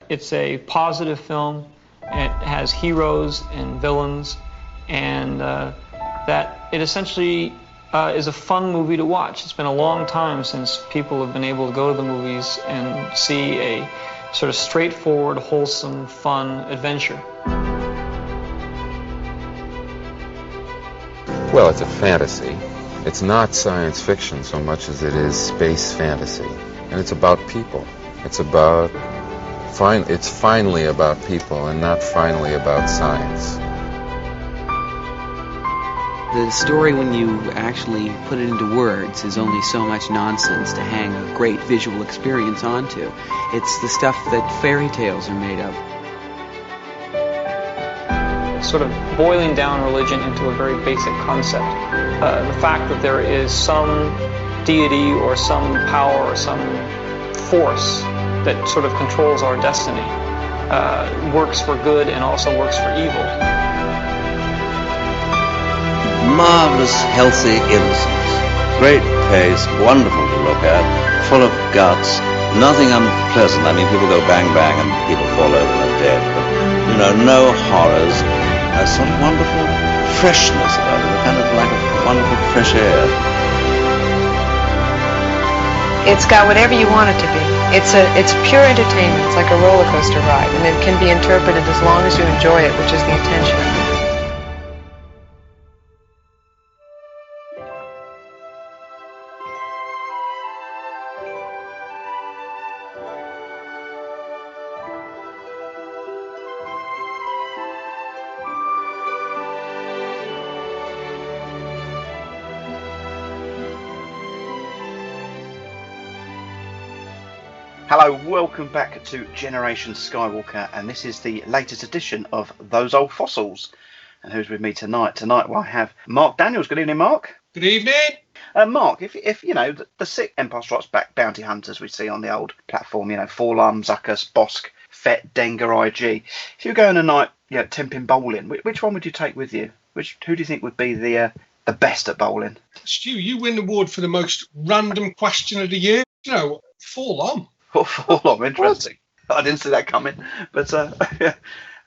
It's a positive film. It has heroes and villains, and that it essentially is a fun movie to watch. It's been a long time since people have been able to go to the movies and see a sort of straightforward, wholesome, fun adventure. Well, it's a fantasy. It's not science fiction so much as it is space fantasy. And it's about people. It's finally about people and not finally about science. The story, when you actually put it into words, is only so much nonsense to hang a great visual experience onto. It's the stuff that fairy tales are made of. Sort of boiling down religion into a very basic concept. The fact that there is some deity or some power or some force that sort of controls our destiny works for good and also works for evil. Marvellous, healthy innocence. Great pace, wonderful to look at, full of guts, nothing unpleasant. I mean, people go bang bang and people fall over and are dead, but, no horrors. A sort of wonderful freshness about it, kind of like a wonderful fresh air. It's got whatever you want it to be. It's pure entertainment. It's like a roller coaster ride, and it can be interpreted as long as you enjoy it, which is the intention of it. Hello, welcome back to Generation Skywalker, and this is the latest edition of Those Old Fossils. And who's with me tonight? Tonight, I have Mark Daniels. Good evening, Mark. Good evening. Mark, if the sick Empire Strikes Back bounty hunters we see on the old platform, Forlorn, Zuckus, Bosk, Fett, Dengar, IG. If you were going tonight, 10-pin bowling, which one would you take with you? Who do you think would be the best at bowling? Stu, you win the award for the most random question of the year. Forlorn. Forlorn, interesting. I didn't see that coming, but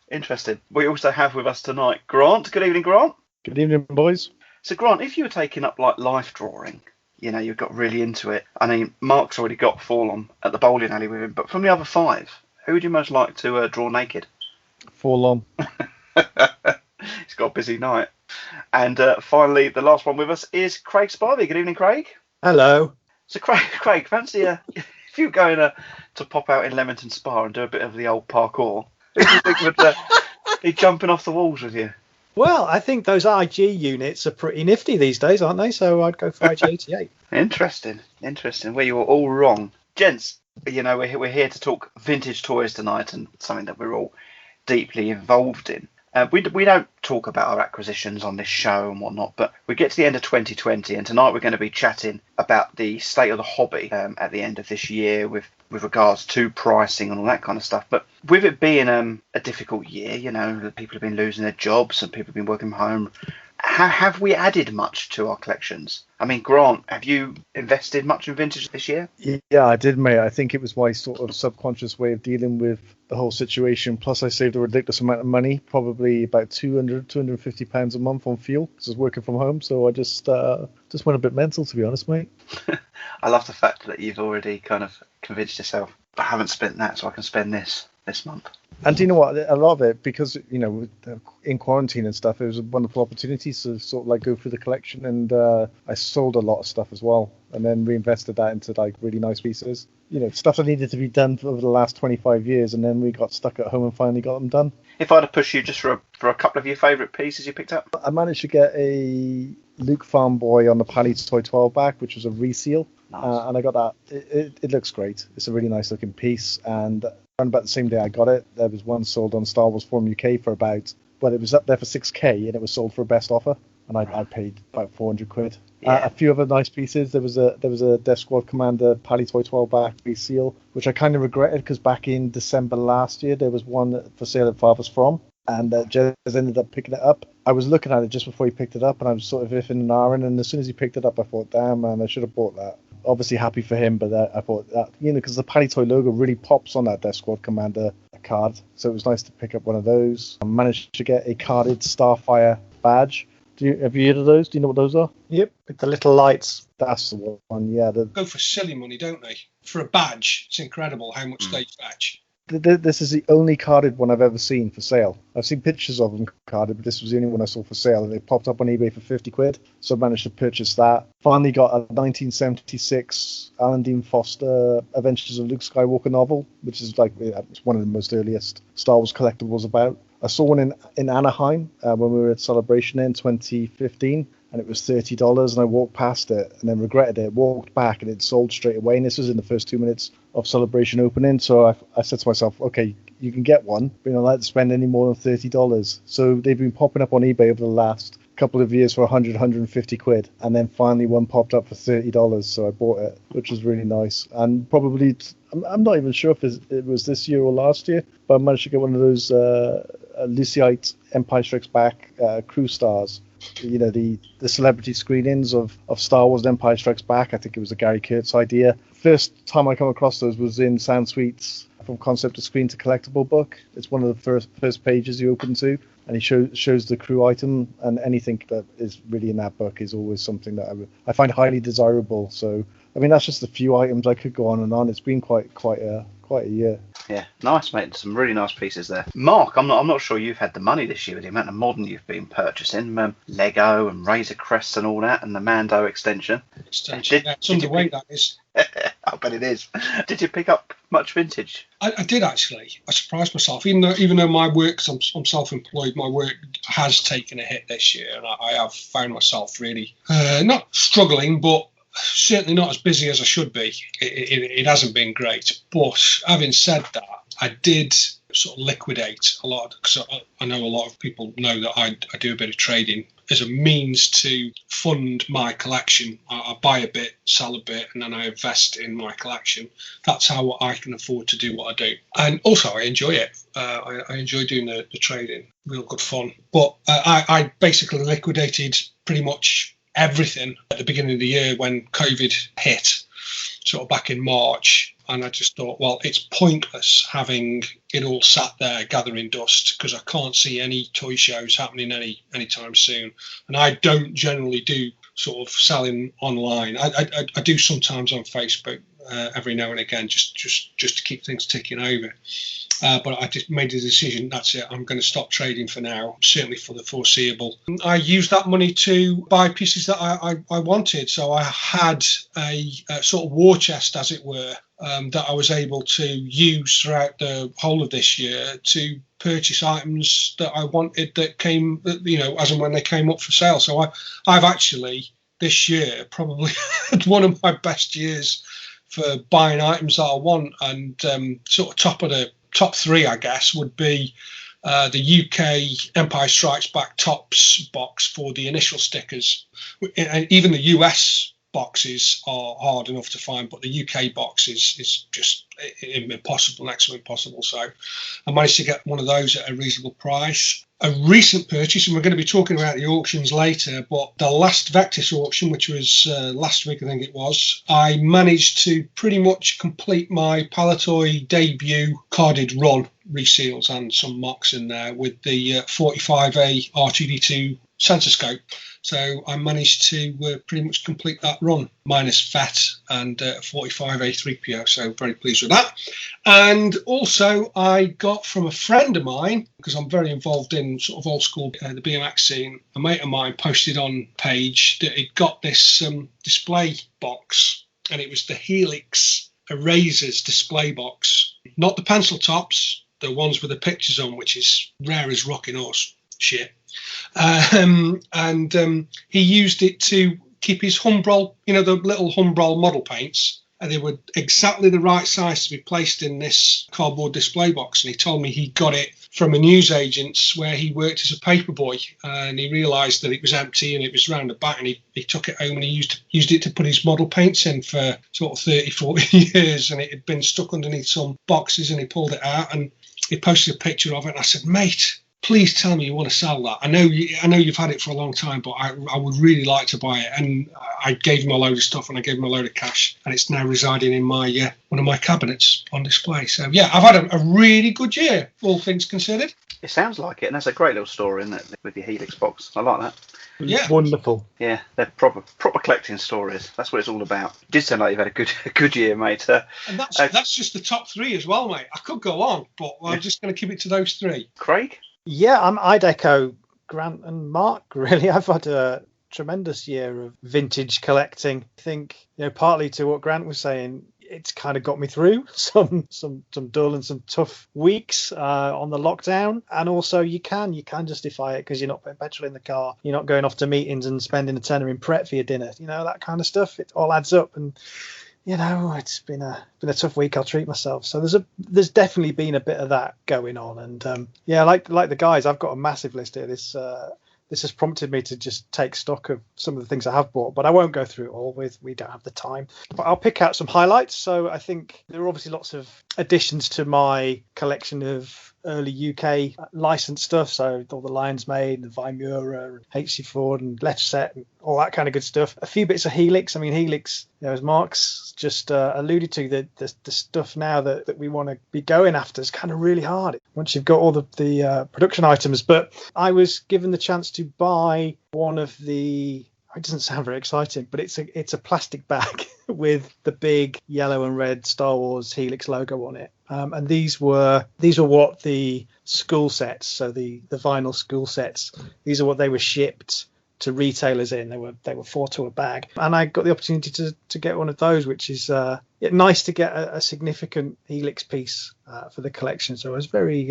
interesting. We also have with us tonight Grant. Good evening, Grant. Good evening, boys. So, Grant, if you were taking up like life drawing, you got really into it. I mean, Mark's already got Forlorn at the bowling alley with him, but from the other five, who would you most like to draw naked? Forlorn. He's got a busy night. And finally, the last one with us is Craig Sparvey. Good evening, Craig. Hello. So, Craig, fancy if you were going to pop out in Leamington Spa and do a bit of the old parkour, who do you think would be jumping off the walls with you? Well, I think those IG units are pretty nifty these days, aren't they? So I'd go for IG-88. Interesting. Well, you were all wrong. Gents, we're here to talk vintage toys tonight, and something that we're all deeply involved in. We don't talk about our acquisitions on this show and whatnot, but we get to the end of 2020, and tonight we're going to be chatting about the state of the hobby at the end of this year with regards to pricing and all that kind of stuff. But with it being a difficult year, people have been losing their jobs and people have been working from home. Have we added much to our collections? I mean, Grant, have you invested much in vintage this year? Yeah, I did, mate. I think it was my sort of subconscious way of dealing with the whole situation. Plus, I saved a ridiculous amount of money, probably about £250 a month on fuel, because I was working from home. So I just went a bit mental, to be honest, mate. I love the fact that you've already kind of convinced yourself, I haven't spent that, so I can spend this month. And do you know what? A lot of it, because, in quarantine and stuff, it was a wonderful opportunity to sort of like go through the collection. And I sold a lot of stuff as well, and then reinvested that into like really nice pieces. Stuff that needed to be done over the last 25 years. And then we got stuck at home and finally got them done. If I'd have pushed you just for a couple of your favourite pieces you picked up? I managed to get a Luke Farm Boy on the Palitoy 12 back, which was a reseal. Nice. And I got that. It looks great. It's a really nice looking piece. And around about the same day I got it, there was one sold on Star Wars Forum UK for it was up there for 6k, and it was sold for a best offer. And I paid about 400 quid. Yeah. A few other nice pieces. There was a Death Squad Commander Palitoy 12 back reseal, which I kind of regretted because back in December last year there was one for sale at Farthest From, and Jez ended up picking it up. I was looking at it just before he picked it up, and I was sort of iffing and ahhing, and as soon as he picked it up, I thought, damn man, I should have bought that. Obviously happy for him, but I thought that, because the Palitoy logo really pops on that Death Squad Commander card, so it was nice to pick up one of those. I managed to get a carded Starfire badge. Have you heard of those? Do you know what those are? Yep, with the little lights. That's the one, yeah. Go for silly money, don't they? For a badge, it's incredible how much they fetch. This is the only carded one I've ever seen for sale. I've seen pictures of them carded, but this was the only one I saw for sale, and it popped up on eBay for 50 quid. So I managed to purchase that. Finally got a 1976 Alan Dean Foster Adventures of Luke Skywalker novel, which is like it's one of the most earliest Star Wars collectibles about. I saw one in Anaheim when we were at Celebration in 2015. And it was $30, and I walked past it and then regretted it. Walked back and it sold straight away. And this was in the first 2 minutes of Celebration opening. So I said to myself, okay, you can get one, but you're not allowed to spend any more than $30. So they've been popping up on eBay over the last couple of years for 150 quid. And then finally one popped up for $30. So I bought it, which was really nice. And probably, I'm not even sure if it was this year or last year, but I managed to get one of those Lucyite Empire Strikes Back crew stars. You know, the celebrity screenings of Star Wars and Empire Strikes Back. I think it was a Gary Kurtz idea. First time I come across those was in Sam Sweet's From Concept to Screen to Collectible book. It's one of the first pages you open to, and he shows the crew item, and anything that is really in that book is always something that I find highly desirable. So, I mean, that's just a few items. I could go on and on. It's been quite a year. Yeah, nice, mate. Some really nice pieces there. Mark, I'm not sure you've had the money this year with the amount of modern you've been purchasing. Lego and Razor Crests and all that, and the Mando extension. It's underway, that is. I bet it is. Did you pick up much vintage? I did, actually. I surprised myself. Even though my work, I'm self-employed, my work has taken a hit this year, and I have found myself really not struggling, but certainly not as busy as I should be. It hasn't been great. But having said that, I did sort of liquidate a lot, because I know a lot of people know that I do a bit of trading as a means to fund my collection. I buy a bit, sell a bit, and then I invest in my collection. That's how I can afford to do what I do. And also, I enjoy it. I enjoy doing the trading. Real good fun. But I basically liquidated pretty much everything at the beginning of the year when COVID hit, sort of back in March. And I just thought, well, it's pointless having it all sat there gathering dust, because I can't see any toy shows happening anytime soon. And I don't generally do sort of selling online. I do sometimes on Facebook every now and again, just to keep things ticking over. But I just made the decision, that's it, I'm going to stop trading for now, certainly for the foreseeable. I used that money to buy pieces that I wanted. So I had a sort of war chest, as it were, that I was able to use throughout the whole of this year to purchase items that I wanted that came, as and when they came up for sale. So I've actually, this year, probably had one of my best years for buying items that I want. And sort of top three, I guess, would be the UK Empire Strikes Back Tops box for the initial stickers. And even the US boxes are hard enough to find, but the UK box is just impossible, next to impossible. So I managed to get one of those at a reasonable price. A recent purchase, and we're going to be talking about the auctions later, but the last Vectis auction, which was last week, I think it was, I managed to pretty much complete my Palitoy debut carded run, reseals and some mocks in there, with the 45A R2D2 sensor scope. So I managed to pretty much complete that run, minus FET and 45A3PO, so very pleased with that. And also I got from a friend of mine, because I'm very involved in sort of old school, the BMX scene, a mate of mine posted on page that he'd got this display box, and it was the Helix Erasers display box, not the pencil tops, the ones with the pictures on, which is rare as rocking horse shit. He used it to keep his Humbrol, the little Humbrol model paints, and they were exactly the right size to be placed in this cardboard display box. And he told me he got it from a newsagent's where he worked as a paperboy, and he realised that it was empty and it was round the back, and he took it home and he used it to put his model paints in for sort of 30, 40 years, and it had been stuck underneath some boxes, and he pulled it out and he posted a picture of it, and I said, mate, please tell me you want to sell that. I know you've had it for a long time, but I would really like to buy it. And I gave him a load of stuff, and I gave him a load of cash, and it's now residing in my one of my cabinets on display. So yeah, I've had a really good year, all things considered. It sounds like it, and that's a great little story, isn't it, with your Helix box? I like that. Yeah, wonderful. Yeah, they're proper collecting stories. That's what it's all about. It did sound like you've had a good year, mate. And that's just the top three as well, mate. I could go on, but I'm just going to keep it to those three. Craig? Yeah, I'd echo Grant and Mark, really. I've had a tremendous year of vintage collecting. I think, partly to what Grant was saying, it's kind of got me through some dull and some tough weeks on the lockdown. And also you can justify it because you're not putting petrol in the car. You're not going off to meetings and spending a tenner in Pret for your dinner. That kind of stuff. It all adds up. And, it's been a tough week. I'll treat myself. So there's definitely been a bit of that going on. And like the guys, I've got a massive list here. This has prompted me to just take stock of some of the things I have bought, but I won't go through it all. We don't have the time. But I'll pick out some highlights. So I think there are obviously lots of additions to my collection of early UK licensed stuff. So all the Lions Made, the Vimura, and HC Ford, and Letter and all that kind of good stuff. A few bits of Helix. I mean, Helix, as Mark's just alluded to, the stuff now that we want to be going after is kind of really hard once you've got all the production items. But I was given the chance to buy one of the. It doesn't sound very exciting, but it's a plastic bag with the big yellow and red Star Wars Helix logo on it. And these were what the school sets, so the vinyl school sets. These are what they were shipped to retailers in. They were 4 to a bag, and I got the opportunity to get one of those, which is nice to get a significant Helix piece for the collection. So I was very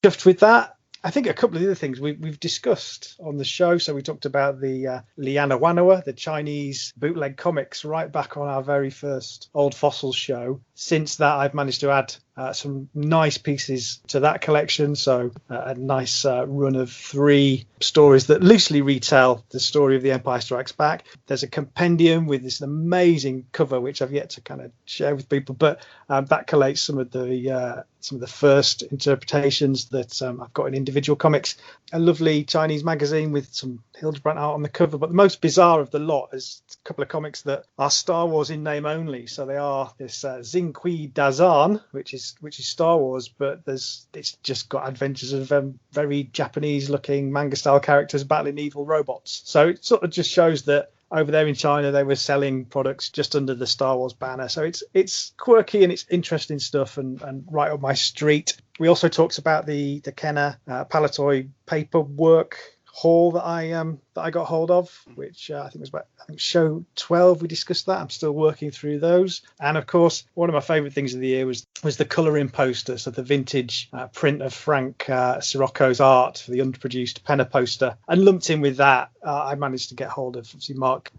chuffed with that. I think a couple of the other things we've discussed on the show. So we talked about the Liana Wanawa, the Chinese bootleg comics, right back on our very first Old Fossils show. Since that, I've managed to add some nice pieces to that collection. So a nice run of 3 stories that loosely retell the story of The Empire Strikes Back. There's a compendium with this amazing cover, which I've yet to kind of share with people, but that collates some of the first interpretations that I've got in individual comics. A lovely Chinese magazine with some Hildebrandt art on the cover, but the most bizarre of the lot is a couple of comics that are Star Wars in name only. So they are this Xingqi Dazan, which is Star Wars, but it's just got adventures of very Japanese looking manga style characters battling evil robots. So it sort of just shows that over there in China they were selling products just under the Star Wars banner. So it's quirky and it's interesting stuff and right up my street. We also talked about the Kenner Palitoy paperwork haul that I got hold of, which I think was about show 12. We discussed that. I'm still working through those. And of course, one of my favourite things of the year was the colouring poster, so the vintage print of Frank Sirocco's art for the unproduced Penner poster. And lumped in with that, I managed to get hold of. Obviously, Mark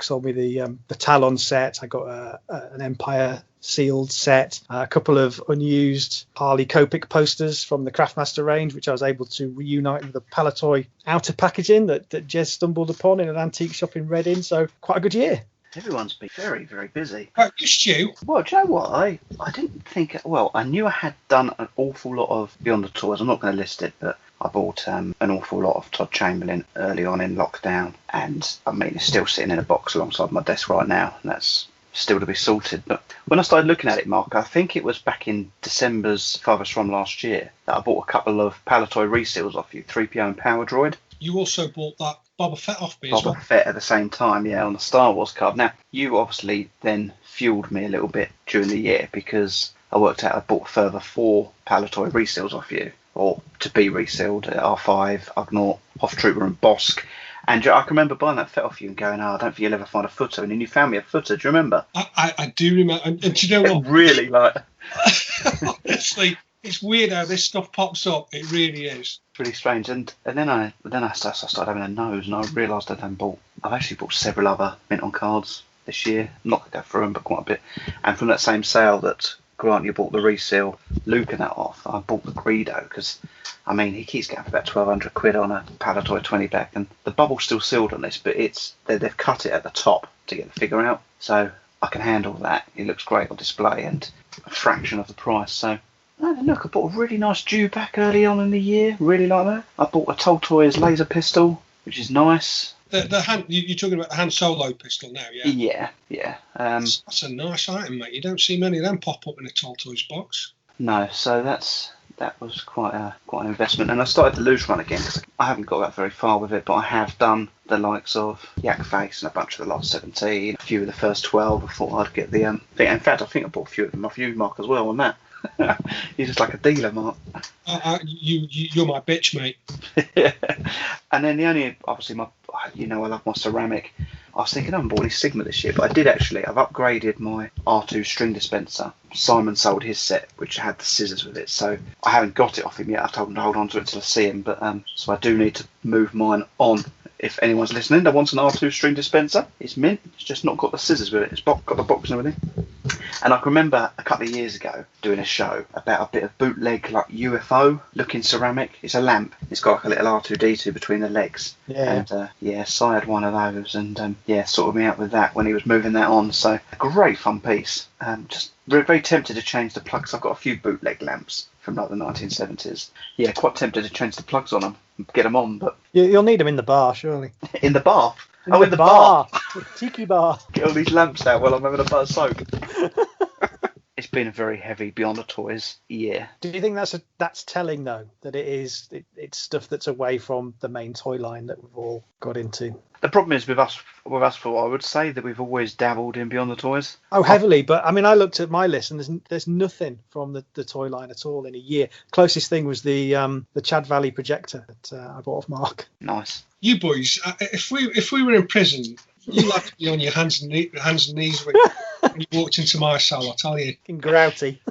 sold me the Talon set. I got an Empire sealed set, a couple of unused Harley Copic posters from the Craftmaster range, which I was able to reunite with the Palitoy outer packaging that Jez stumbled upon in an antique shop in Reading. So quite a good year. Everyone's been very, very busy. You, Stu? Well, do you know what? I didn't think. Well, I knew I had done an awful lot of Beyond the Toys. I'm not going to list it, but I bought an awful lot of Todd Chamberlain early on in lockdown, and I mean it's still sitting in a box alongside my desk right now, and that's still to be sorted. But when I started looking at it, Mark, I think it was back in December's Farthest From last year that I bought a couple of Palitoy reseals off you, 3PO and Power Droid. You also bought that Boba Fett off me as well. Boba Fett at the same time, yeah, on the Star Wars card. Now, you obviously then fueled me a little bit during the year because I worked out I bought a further 4 Palitoy reseals off you, or to be resealed, R5, Ugnaught, Hoth Trooper and Bosk. And I can remember buying that Fett off you and going, I don't think you'll ever find a footer. And then you found me a footer. Do you remember? I do remember. And do you know what? Really, like... Honestly, it's weird how this stuff pops up. It really is. Really strange. And then I started having a nose and I realised I've actually bought several other mint on cards this year. I'm not going to go through them, but quite a bit. And from that same sale that Grant, you bought the resale Luke and that off, I bought the Greedo because... I mean, he keeps getting for about 1,200 quid on a Palitoy 20 back, and the bubble's still sealed on this, but they've cut it at the top to get the figure out, so I can handle that. It looks great on display and a fraction of the price. So Oh, look, I bought a really nice dewback early on in the year. Really like that. I bought a Tolstoy's laser pistol, which is nice. The hand, you're talking about the Han Solo pistol now, yeah? Yeah. That's a nice item, mate. You don't see many of them pop up in a Tolstoy's box. No, so that was quite an investment, and I started to lose run again because I haven't got that very far with it, but I have done the likes of Yak Face and a bunch of the last 17, a few of the first 12. I thought I'd get the thing. In fact, I think I bought a few of them off you, Mark, as well on that. You're just like a dealer, Mark. You're my bitch, mate. And then the only, obviously, I love my ceramic. I was thinking I haven't bought any Sigma this year, but I did actually. I've upgraded my R2 string dispenser. Simon sold his set, which had the scissors with it, so I haven't got it off him yet. I've told him to hold on to it till I see him, but so I do need to move mine on. If anyone's listening that wants an R2 string dispenser, it's mint. It's just not got the scissors with it. It's got the box and everything. And I can remember a couple of years ago doing a show about a bit of bootleg like UFO looking ceramic. It's a lamp. It's got like a little R2D2 between the legs. Yeah. And Si had one of those, and sorted me out with that when he was moving that on. So a great fun piece. Just very tempted to change the plugs. I've got a few bootleg lamps from like the 1970s. Yeah, quite tempted to change the plugs on them and get them on, but You'll need them in the bar, surely. in the bath. In the bar. Tiki bar. Get all these lamps out while I'm having a bar of soap. It's been a very heavy Beyond the Toys year. Do you think that's telling though, that it's stuff that's away from the main toy line that we've all got into? The problem is with us, I would say that we've always dabbled in Beyond the Toys. Oh, heavily. But I mean, I looked at my list and there's nothing from the toy line at all in a year. Closest thing was the Chad Valley projector that I bought off Mark. Nice. You boys, if we were in prison, you'd have to be on your hands and knees when you walked into my cell, I tell you. Fucking grouty.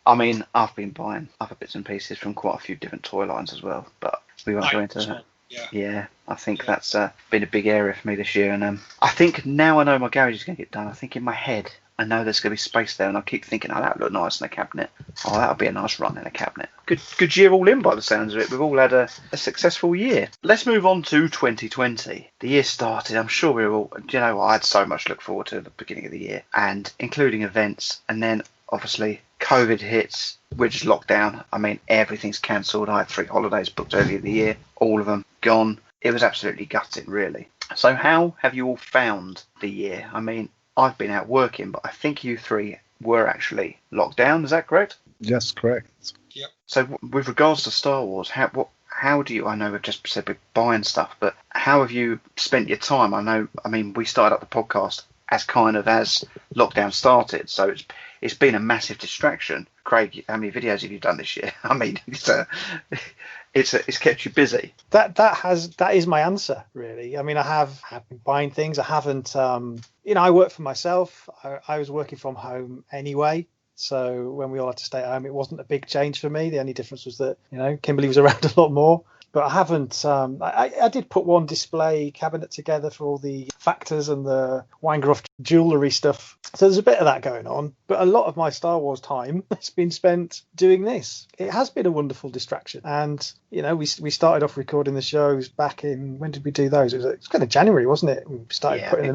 I mean, I've been buying other bits and pieces from quite a few different toy lines as well, but we won't go into that. Yeah, I think that's been a big area for me this year, and I think now I know my garage is going to get done. I think in my head I know there's going to be space there, and I keep thinking, oh, that would look nice in a cabinet. Oh, that'll be a nice run in a cabinet. Good year all in by the sounds of it. We've all had a successful year. Let's move on to 2020. The year started. I'm sure we were all. I had so much to look forward to at the beginning of the year, and including events, and then obviously COVID hits. We're just locked down. I mean, everything's cancelled. I had 3 holidays booked earlier in the year. All of them gone. It was absolutely gutting, really. So how have you all found the year? I mean, I've been out working, but I think you 3 were actually locked down. Is that correct? Yes, correct. Yep. So with regards to Star Wars, how do you? I know we've just said we're buying stuff, but how have you spent your time? I mean, we started up the podcast as lockdown started, so it's been a massive distraction. Craig, how many videos have you done this year? I mean, it's kept you busy. That is my answer, really. I mean, I have been buying things. I haven't, I work for myself. I was working from home anyway. So when we all had to stay at home, it wasn't a big change for me. The only difference was that, Kimberly was around a lot more. But I haven't. I did put one display cabinet together for all the factors and the Wangroff jewellery stuff. So there's a bit of that going on. But a lot of my Star Wars time has been spent doing this. It has been a wonderful distraction. And, we started off recording the shows back in, when did we do those? It was kind of January, wasn't it? We started putting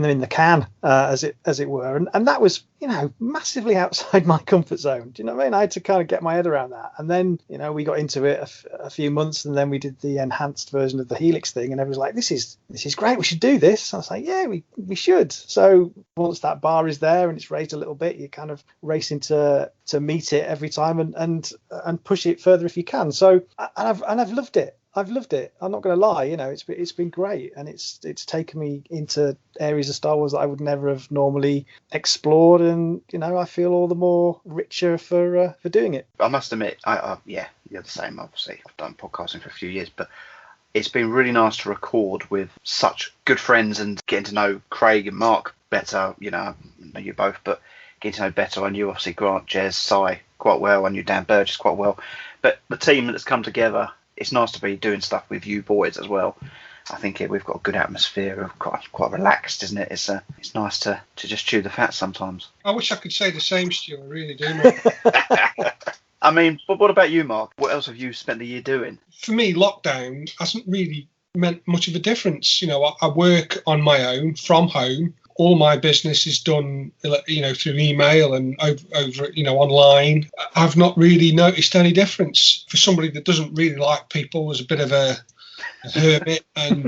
them in the can, as it were. And that was, massively outside my comfort zone. Do you know what I mean? I had to kind of get my head around that. And then, we got into it a few months, and then we did the enhanced version of the Helix thing, and everyone was like, this is great, we should do this. I was like, yeah, we should. So once that bar is there and it's raised a little bit, you're kind of racing to meet it every time and push it further if you can. So I've loved it. I'm not going to lie. It's been great, and it's taken me into areas of Star Wars that I would never have normally explored, and I feel all the more richer for doing it. I must admit, you're the same. Obviously, I've done podcasting for a few years, but it's been really nice to record with such good friends and getting to know Craig and Mark better. I know you both, but getting to know better. I knew obviously Grant, Jez, Si quite well. I knew Dan Burgess quite well, but the team that's come together. It's nice to be doing stuff with you boys as well. I think we've got a good atmosphere, quite relaxed, isn't it? It's nice to just chew the fat sometimes. I wish I could say the same, Stuart. I really do, mate. I mean, but what about you, Mark? What else have you spent the year doing? For me, lockdown hasn't really meant much of a difference. I work on my own from home all my business is done, through email and over online. I've not really noticed any difference. For somebody that doesn't really like people, as a bit of a hermit and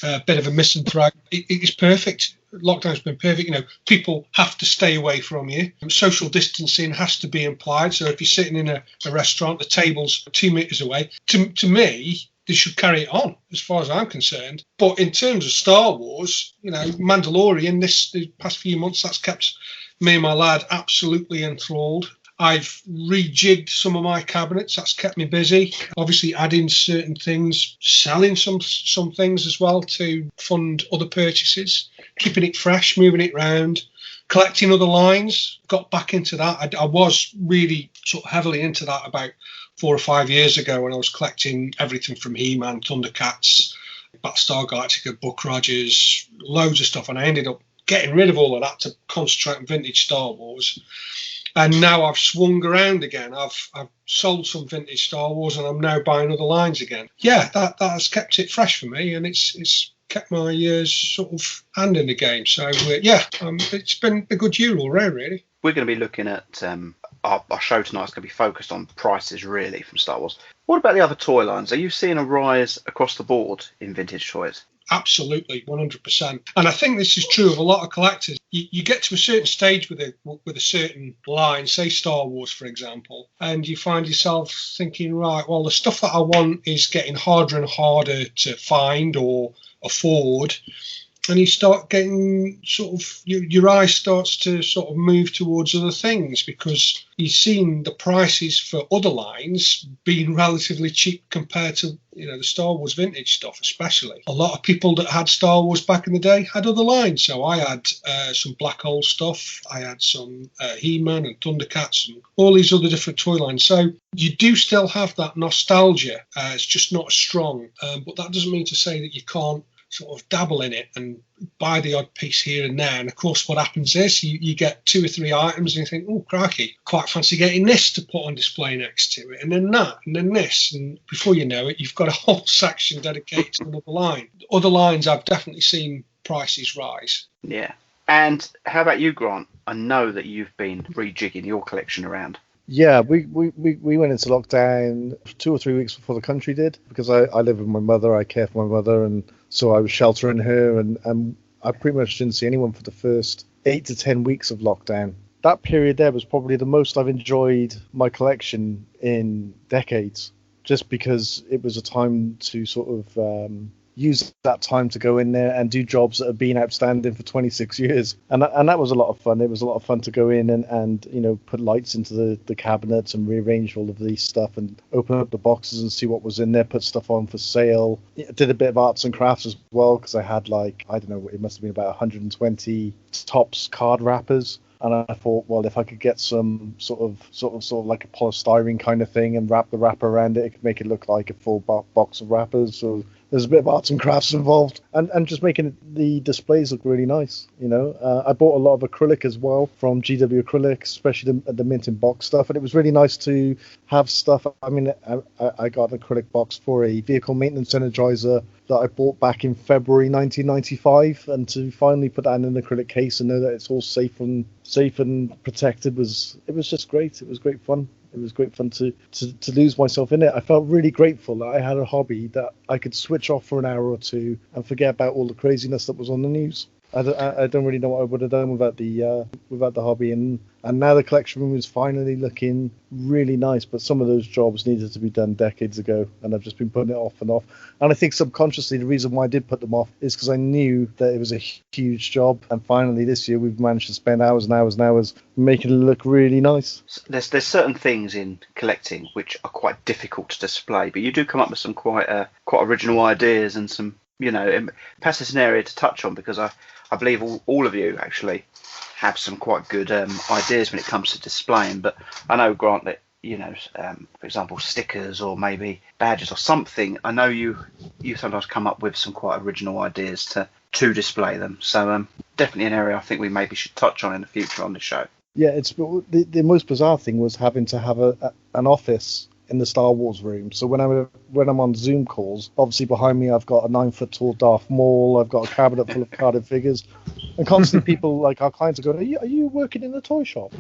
a bit of a misanthrope, it's perfect. Lockdown's been perfect. People have to stay away from you. Social distancing has to be implied. So if you're sitting in a restaurant, the table's 2 meters away. To me, they should carry it on, as far as I'm concerned. But in terms of Star Wars, Mandalorian, the past few months, that's kept me and my lad absolutely enthralled. I've rejigged some of my cabinets. That's kept me busy. Obviously, adding certain things, selling some things as well to fund other purchases, keeping it fresh, moving it around, collecting other lines. Got back into that. I was really sort of heavily into that about 4 or 5 years ago when I was collecting everything from He-Man, Thundercats, Battlestar Galactica, Buck Rogers, loads of stuff. And I ended up getting rid of all of that to concentrate on vintage Star Wars. And now I've swung around again. I've sold some vintage Star Wars, and I'm now buying other lines again. Yeah, that has kept it fresh for me, and it's kept my sort of hand in the game. So it's been a good year all round, really. We're going to be looking at our show tonight is going to be focused on prices, really, from Star Wars. What about the other toy lines? Are you seeing a rise across the board in vintage toys? Absolutely, 100%. And I think this is true of a lot of collectors. You get to a certain stage with a certain line, say Star Wars, for example, and you find yourself thinking, right, well, the stuff that I want is getting harder and harder to find or afford. And you start getting sort of, your eye starts to sort of move towards other things because you've seen the prices for other lines being relatively cheap compared to, the Star Wars vintage stuff, especially. A lot of people that had Star Wars back in the day had other lines. So I had some Black Hole stuff. I had some He-Man and Thundercats and all these other different toy lines. So you do still have that nostalgia. It's just not as strong. But that doesn't mean to say that you can't sort of dabble in it and buy the odd piece here and there. And of course, what happens is you get 2 or 3 items and you think, oh, crikey, quite fancy getting this to put on display next to it, and then that, and then this. And before you know it, you've got a whole section dedicated to another line. Other lines, I've definitely seen prices rise. Yeah. And how about you, Grant? I know that you've been rejigging your collection around. Yeah, we went into lockdown 2 or 3 weeks before the country did, because I live with my mother, I care for my mother, and so I was sheltering her, and I pretty much didn't see anyone for the first 8 to 10 weeks of lockdown. That period there was probably the most I've enjoyed my collection in decades, just because it was a time to sort of use that time to go in there and do jobs that have been outstanding for 26 years. And that was a lot of fun. It was a lot of fun to go in and put lights into the cabinets and rearrange all of these stuff and open up the boxes and see what was in there, put stuff on for sale. I did a bit of arts and crafts as well, because I had it must have been about 120 tops card wrappers. And I thought, well, if I could get some sort of like a polystyrene kind of thing and wrap the wrapper around it, it could make it look like a full box of wrappers. So there's a bit of arts and crafts involved, and just making the displays look really nice. I bought a lot of acrylic as well from GW Acrylic, especially the mint and box stuff, and it was really nice to have stuff. I mean, I got an acrylic box for a vehicle maintenance energizer that I bought back in February 1995, and to finally put that in an acrylic case and know that it's all safe and protected was just great. It was great fun. It was great fun to lose myself in it. I felt really grateful that I had a hobby that I could switch off for an hour or two and forget about all the craziness that was on the news. I don't really know what I would have done without the hobby, and now the collection room is finally looking really nice. But some of those jobs needed to be done decades ago, and I've just been putting it off and off. And I think subconsciously the reason why I did put them off is because I knew that it was a huge job. And finally this year we've managed to spend hours and hours and hours making it look really nice. There's certain things in collecting which are quite difficult to display, but you do come up with some quite original ideas and some, pass us an area to touch on, because I believe all of you actually have some quite good ideas when it comes to displaying. But I know, Grant, that for example, stickers or maybe badges or something. I know you sometimes come up with some quite original ideas to display them. So definitely an area I think we maybe should touch on in the future on the show. Yeah, it's the most bizarre thing was having to have an office in the Star Wars room. So when I'm on Zoom calls, obviously behind me I've got a 9-foot tall Darth Maul. I've got a cabinet full of carded figures, and constantly people, like our clients, are going, "Are you working in the toy shop?"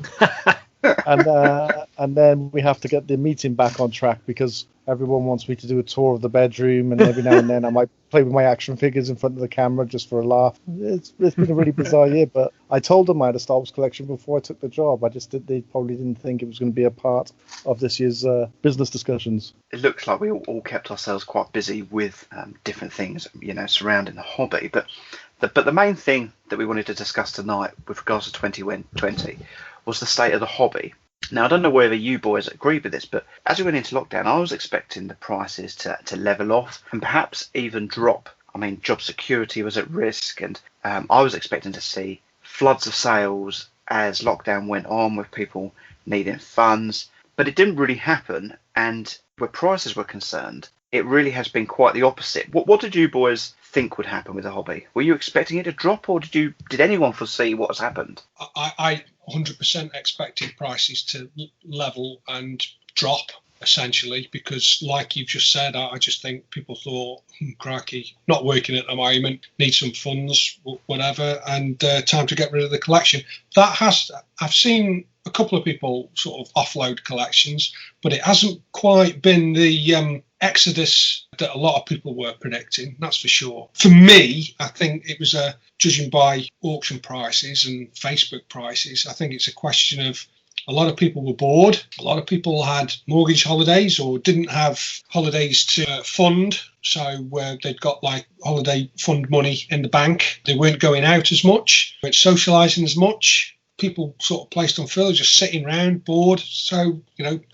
And then we have to get the meeting back on track because everyone wants me to do a tour of the bedroom, and every now and then I might play with my action figures in front of the camera just for a laugh. It's been a really bizarre year, but I told them I had a Star Wars collection before I took the job. They probably didn't think it was going to be a part of this year's business discussions. It looks like we all kept ourselves quite busy with different things, surrounding the hobby. But the main thing that we wanted to discuss tonight with regards to 2020 was the state of the hobby. Now, I don't know whether you boys agree with this, but as we went into lockdown, I was expecting the prices to level off and perhaps even drop. I mean, job security was at risk, and I was expecting to see floods of sales as lockdown went on with people needing funds. But it didn't really happen, and where prices were concerned, it really has been quite the opposite. What did you boys think would happen with the hobby? Were you expecting it to drop, or did anyone foresee what has happened? I 100% expected prices to level and drop, essentially, because like you've just said, I just think people thought, crikey, not working at the moment, need some funds, whatever, and time to get rid of the collection. I've seen a couple of people sort of offload collections, but it hasn't quite been the exodus that a lot of people were predicting, that's for sure. For me, I think it was judging by auction prices and Facebook prices, I think it's a question of a lot of people were bored. A lot of people had mortgage holidays or didn't have holidays to fund. So they'd got like holiday fund money in the bank. They weren't going out as much, weren't socialising as much. People sort of placed on furlough, just sitting around, bored. So,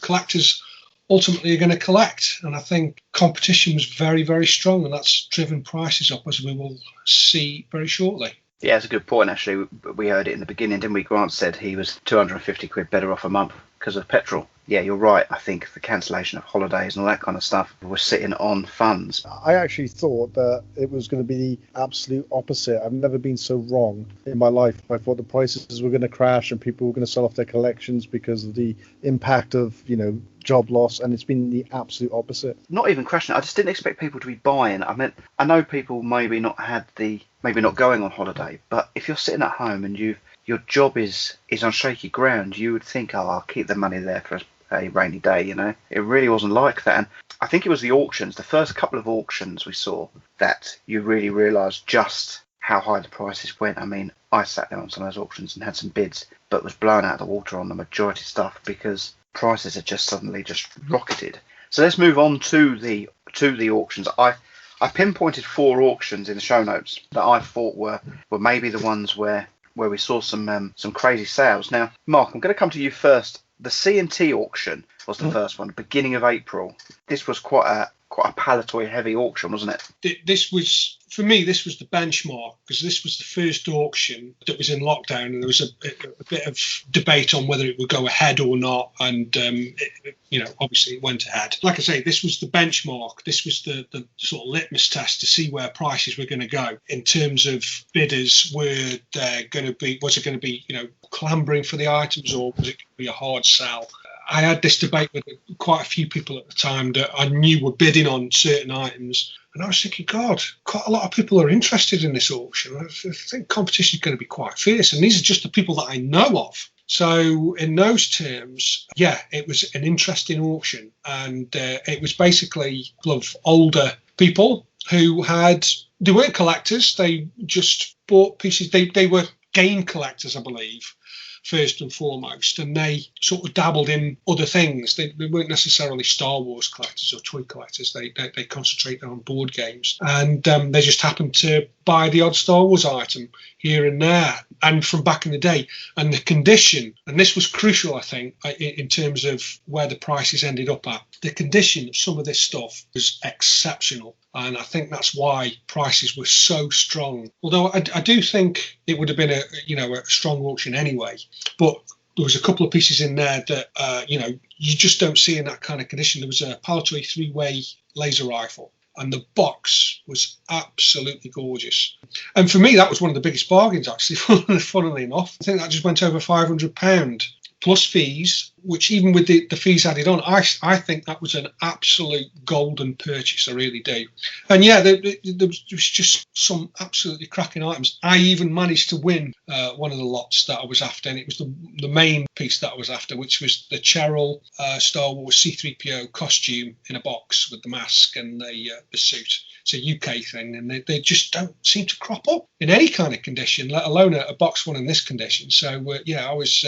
collectors ultimately are going to collect. And I think competition was very, very strong, and that's driven prices up, as we will see very shortly. Yeah, it's a good point, actually. We heard it in the beginning, didn't we? Grant said he was 250 quid better off a month because of petrol. Yeah, you're right. I think the cancellation of holidays and all that kind of stuff was sitting on funds. I actually thought that it was going to be the absolute opposite. I've never been so wrong in my life. I thought the prices were going to crash and people were going to sell off their collections because of the impact of, job loss, and it's been the absolute opposite. Not even crashing. I just didn't expect people to be buying. I mean, I know people maybe not going on holiday, but if you're sitting at home and your job is on shaky ground, you would think, I'll keep the money there for a rainy day, It really wasn't like that. And I think it was the auctions, the first couple of auctions we saw, that you really realised just how high the prices went. I mean, I sat there on some of those auctions and had some bids, but was blown out of the water on the majority of stuff because prices had just suddenly just rocketed. So let's move on to the auctions. I pinpointed 4 auctions in the show notes that I thought were maybe the ones where we saw some crazy sales. Now, Mark, I'm going to come to you first. The C&T auction was the first one, beginning of April. This was quite a Palitoy-heavy auction, wasn't it? This was, for me, this was the benchmark, because this was the first auction that was in lockdown, and there was a bit of debate on whether it would go ahead or not, and obviously it went ahead. Like I say, this was the benchmark. This was the sort of litmus test to see where prices were going to go in terms of bidders. Was it going to be clambering for the items, or was it going to be a hard sell? I had this debate with quite a few people at the time that I knew were bidding on certain items. And I was thinking, God, quite a lot of people are interested in this auction. I think competition is going to be quite fierce. And these are just the people that I know of. So in those terms, yeah, it was an interesting auction. And it was basically full of older people who they weren't collectors. They just bought pieces. They were game collectors, I believe, first and foremost, and they sort of dabbled in other things. They weren't necessarily Star Wars collectors or toy collectors. They concentrated on board games, and they just happened to buy the odd Star Wars item here and there, and from back in the day. And the condition, and this was crucial, I think, in terms of where the prices ended up at. The condition of some of this stuff was exceptional. And I think that's why prices were so strong. Although I do think it would have been a strong auction anyway. But there was a couple of pieces in there that, you just don't see in that kind of condition. There was a Palitoy 3-way laser rifle, and the box was absolutely gorgeous. And for me, that was one of the biggest bargains, actually, funnily enough. I think that just went over £500 plus fees. which even with the fees added on, I think that was an absolute golden purchase. I really do. And yeah, there was just some absolutely cracking items. I even managed to win one of the lots that I was after, and it was the main piece that I was after, which was the Cheryl Star Wars C-3PO costume in a box with the mask and the suit. It's a UK thing, and they just don't seem to crop up in any kind of condition, let alone a box one in this condition. So I was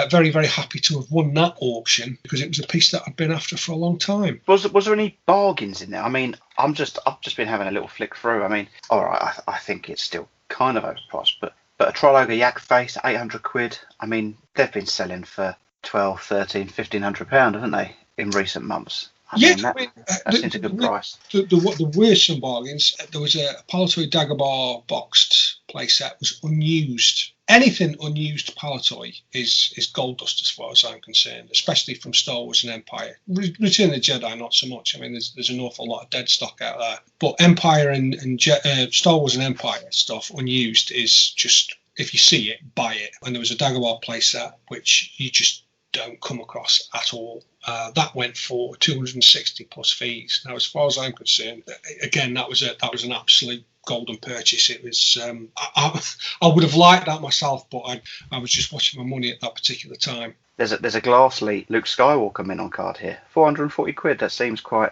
very, very happy to have won that auction, because it was a piece that I'd been after for a long time. Was there any bargains in there? I mean, I've just been having a little flick through. I mean, all right, I think it's still kind of overpriced, but a Triloga yak face, 800 quid. I mean, they've been selling for 12, 13, 1,500 pound, haven't they, in recent months? I mean, that seems a good price. There were some bargains. There was a Palitoy Dagobah boxed playset, was unused. Anything unused Palitoy is gold dust as far as I'm concerned, especially from Star Wars and Empire. Return of the Jedi, not so much. I mean, there's an awful lot of dead stock out there. But Empire and Star Wars and Empire stuff unused is just, if you see it, buy it. And there was a Dagobah playset, which you just don't come across at all. That went for 260 plus fees. Now, as far as I'm concerned, again, that was an absolute golden purchase. It was I would have liked that myself, but I was just watching my money at that particular time. There's a Glassly Luke Skywalker mint on card here, 440 quid. That seems quite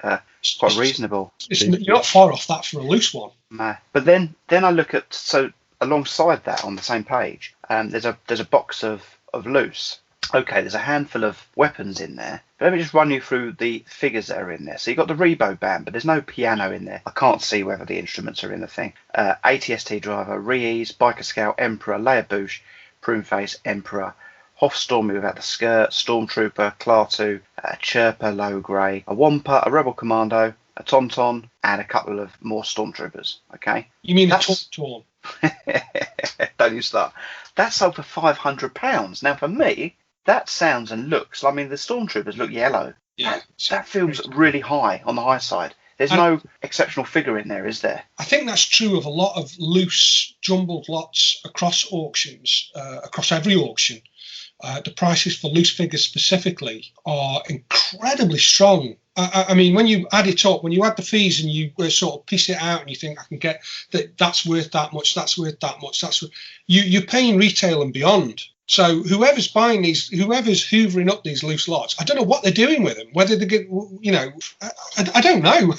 reasonable. You're not far off that for a loose one. No, but then I look at, so alongside that on the same page, there's a box of loose. Okay, there's a handful of weapons in there. But let me just run you through the figures that are in there. So you've got the Rebo band, but there's no piano in there. I can't see whether the instruments are in the thing. ATST driver, Re-Ease, Biker Scout, Emperor, Leia Bouche, Pruneface, Emperor, Hoffstormy without the skirt, Stormtrooper, Klaatu, Chirper, Low Grey, a Wampa, a Rebel Commando, a Tauntaun, and a couple of more Stormtroopers. Okay? You mean a Tauntaun? Don't you start. That sold for £500. Now, for me, that sounds and looks, I mean, the Stormtroopers look yellow. Yeah. That feels really high, on the high side. There's no exceptional figure in there, is there? I think that's true of a lot of loose, jumbled lots across auctions, across every auction. The prices for loose figures specifically are incredibly strong. I mean, when you add it up, when you add the fees and you sort of piece it out and you think, I can get that's worth that much, that's worth that much, you're paying retail and beyond. So whoever's buying these, whoever's hoovering up these loose lots, I don't know what they're doing with them. Whether they get, I don't know.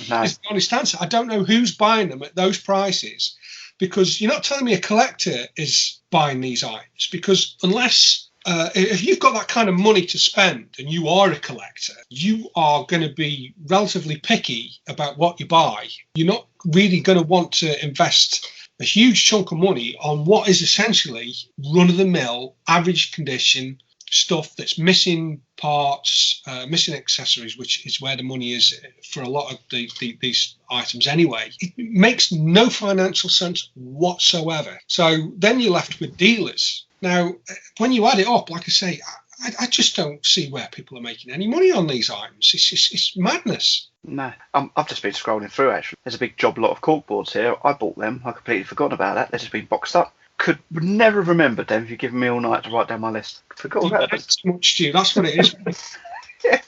No. It's the honest answer. I don't know who's buying them at those prices, because you're not telling me a collector is buying these items. Because unless if you've got that kind of money to spend and you are a collector, you are going to be relatively picky about what you buy. You're not really going to want to invest a huge chunk of money on what is essentially run-of-the-mill, average condition stuff that's missing parts, missing accessories, which is where the money is for a lot of these items anyway. It makes no financial sense whatsoever. So then you're left with dealers. Now, when you add it up, like I say, I just don't see where people are making any money on these items. It's madness. No, I've just been scrolling through, actually. There's a big job lot of corkboards here. I bought them. I completely forgot about that. They've just been boxed up. Would never have remembered them if you'd given me all night to write down my list. Forgot about them. Too much, Stu. That's what it is. Yeah,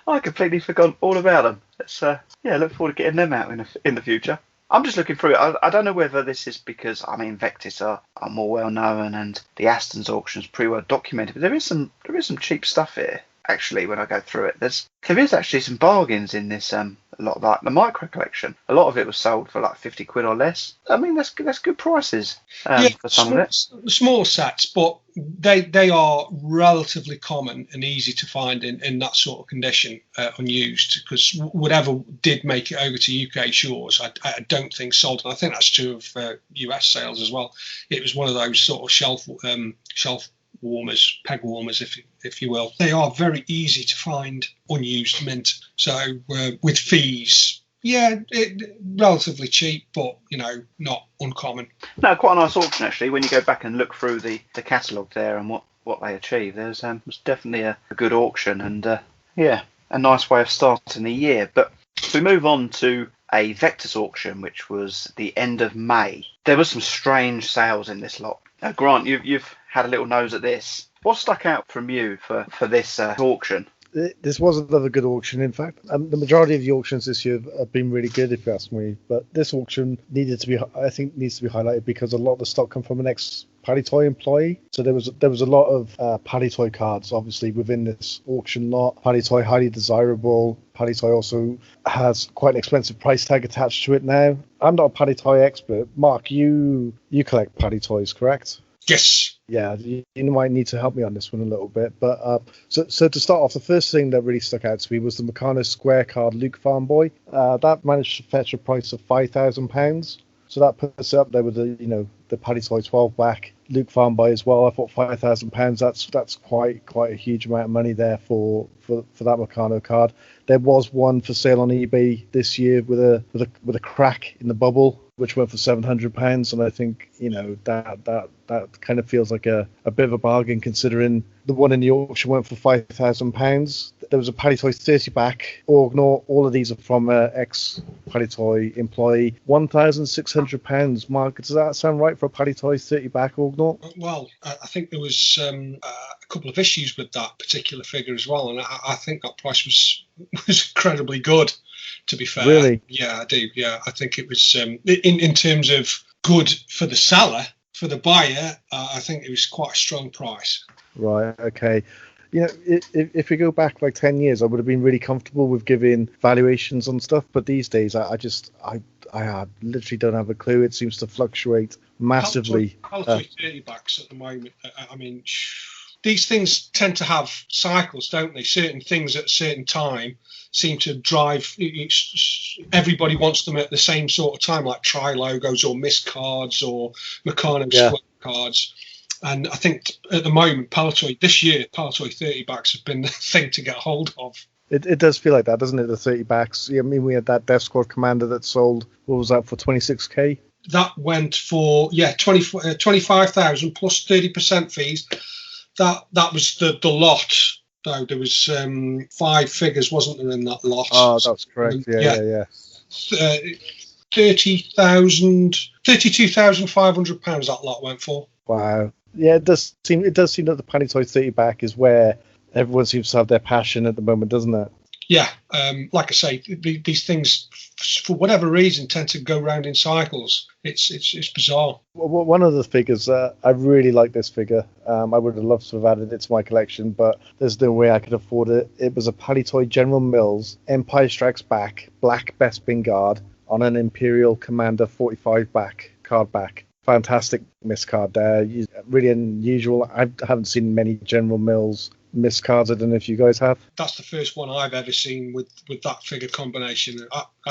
I completely forgot all about them. Let's, look forward to getting them out in the future. I'm just looking through it. I don't know whether this is because, I mean, Vectis are more well known and the Astons Auctions pretty well documented, but there is some cheap stuff here. Actually, when I go through it, there is actually some bargains in this lot, like the micro collection. A lot of it was sold for like 50 quid or less. I mean, that's good prices for some of it. Small sets, but they are relatively common and easy to find in that sort of condition, unused, because whatever did make it over to UK shores, I don't think sold. And I think that's true of US sales as well. It was one of those sort of shelf warmers, peg warmers, if you will. They are very easy to find unused mint. So with fees, relatively cheap, but not uncommon. No, quite a nice auction actually. When you go back and look through the catalogue there and what they achieved, there's definitely a good auction and a nice way of starting the year. But if we move on to a Vectis auction, which was the end of May, there was some strange sales in this lot. Now, Grant, you've had a little nose at this. What stuck out from you for this auction? This was another good auction. In fact, the majority of the auctions this year have been really good, if you ask me. But this auction needs to be highlighted because a lot of the stock come from an ex-Palitoy employee. So there was a lot of Palitoy cards, obviously, within this auction lot. Palitoy highly desirable. Palitoy also has quite an expensive price tag attached to it now. I'm not a Palitoy expert. Mark, you collect Palitoys, correct? Yes. Yeah, you might need to help me on this one a little bit. But so to start off, the first thing that really stuck out to me was the Meccano Square card Luke Farm Boy. That managed to fetch a price of £5,000. So that puts it up there with the Palitoy 12 back Luke Farm Boy as well. I thought £5,000. That's quite a huge amount of money there for that Meccano card. There was one for sale on eBay this year with a crack in the bubble, which went for £700, and I think that kind of feels like a bit of a bargain considering the one in the auction went for £5,000. There was a Palitoy 30 back Orgnaut. All of these are from ex Palitoy employee. £1,600. Mark, does that sound right for a Palitoy 30 back Orgnaut? Well, I think there was a couple of issues with that particular figure as well, and I think that price was incredibly good. To be fair, really, yeah, I do. Yeah, I think it was in terms of good for the seller, for the buyer. I think it was quite a strong price. Right. Okay. If we go back like 10 years, I would have been really comfortable with giving valuations on stuff. But these days, I literally don't have a clue. It seems to fluctuate massively. Palitoy 30 backs at the moment. I mean, these things tend to have cycles, don't they? Certain things at a certain time seem to drive. Everybody wants them at the same sort of time, like tri-logos or missed cards or Meccano Square cards. And I think at the moment, this year, Palitoy 30 backs have been the thing to get hold of. It does feel like that, doesn't it? The 30 backs. I mean, we had that Death Squad Commander that sold. What was that for? 26k. That went for 25,000 plus 30% fees. That was the lot. So there was 5 figures, wasn't there, in that lot? Oh, that's correct. Yeah. 32,500 pounds that lot went for. Wow. Yeah, it does seem that the Palitoy 30 back is where everyone seems to have their passion at the moment, doesn't it? Yeah, like I say, these things, for whatever reason, tend to go round in cycles. It's bizarre. Well, one of the figures, I really like this figure. I would have loved to have added it to my collection, but there's no way I could afford it. It was a Palitoy General Mills Empire Strikes Back Black Bespin Guard on an Imperial Commander 45 back card back. Fantastic miscard there. Really unusual. I haven't seen many General Mills miscards. I don't know if you guys have. That's the first one I've ever seen with that figure combination.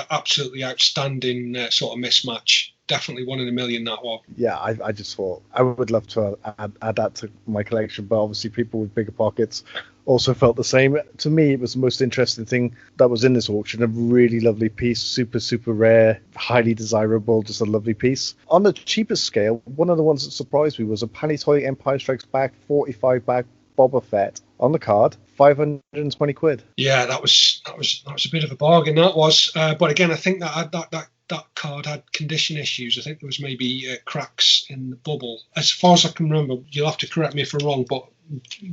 Absolutely outstanding sort of mismatch. Definitely one in a million, that one. Yeah, I just thought I would love to add that to my collection, but obviously people with bigger pockets also felt the same. To me, it was the most interesting thing that was in this auction. A really lovely piece, super, super rare, highly desirable, just a lovely piece. On the cheapest scale, one of the ones that surprised me was a Palitoy Empire Strikes Back 45 back Boba Fett on the card, 520 quid. Yeah, that was a bit of a bargain. That was, but again, I think that card had condition issues. I think there was maybe cracks in the bubble. As far as I can remember, you'll have to correct me if I'm wrong, but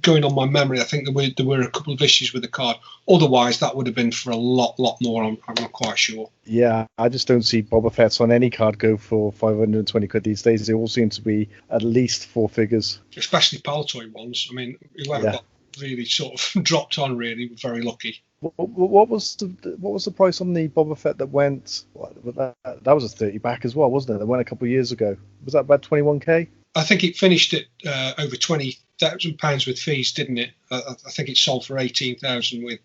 going on my memory, I think there were a couple of issues with the card. Otherwise, that would have been for a lot more. I'm not quite sure. Yeah, I just don't see Boba Fett's on any card go for 520 quid these days. They all seem to be at least 4 figures. Especially Palitoy ones. I mean, whoever got really sort of dropped on really were very lucky. What was the price on the Boba Fett that went? That was a 30 back as well, wasn't it? That went a couple of years ago. Was that about 21k? I think it finished at over £20,000 with fees, didn't it? I think it sold for 18,000 with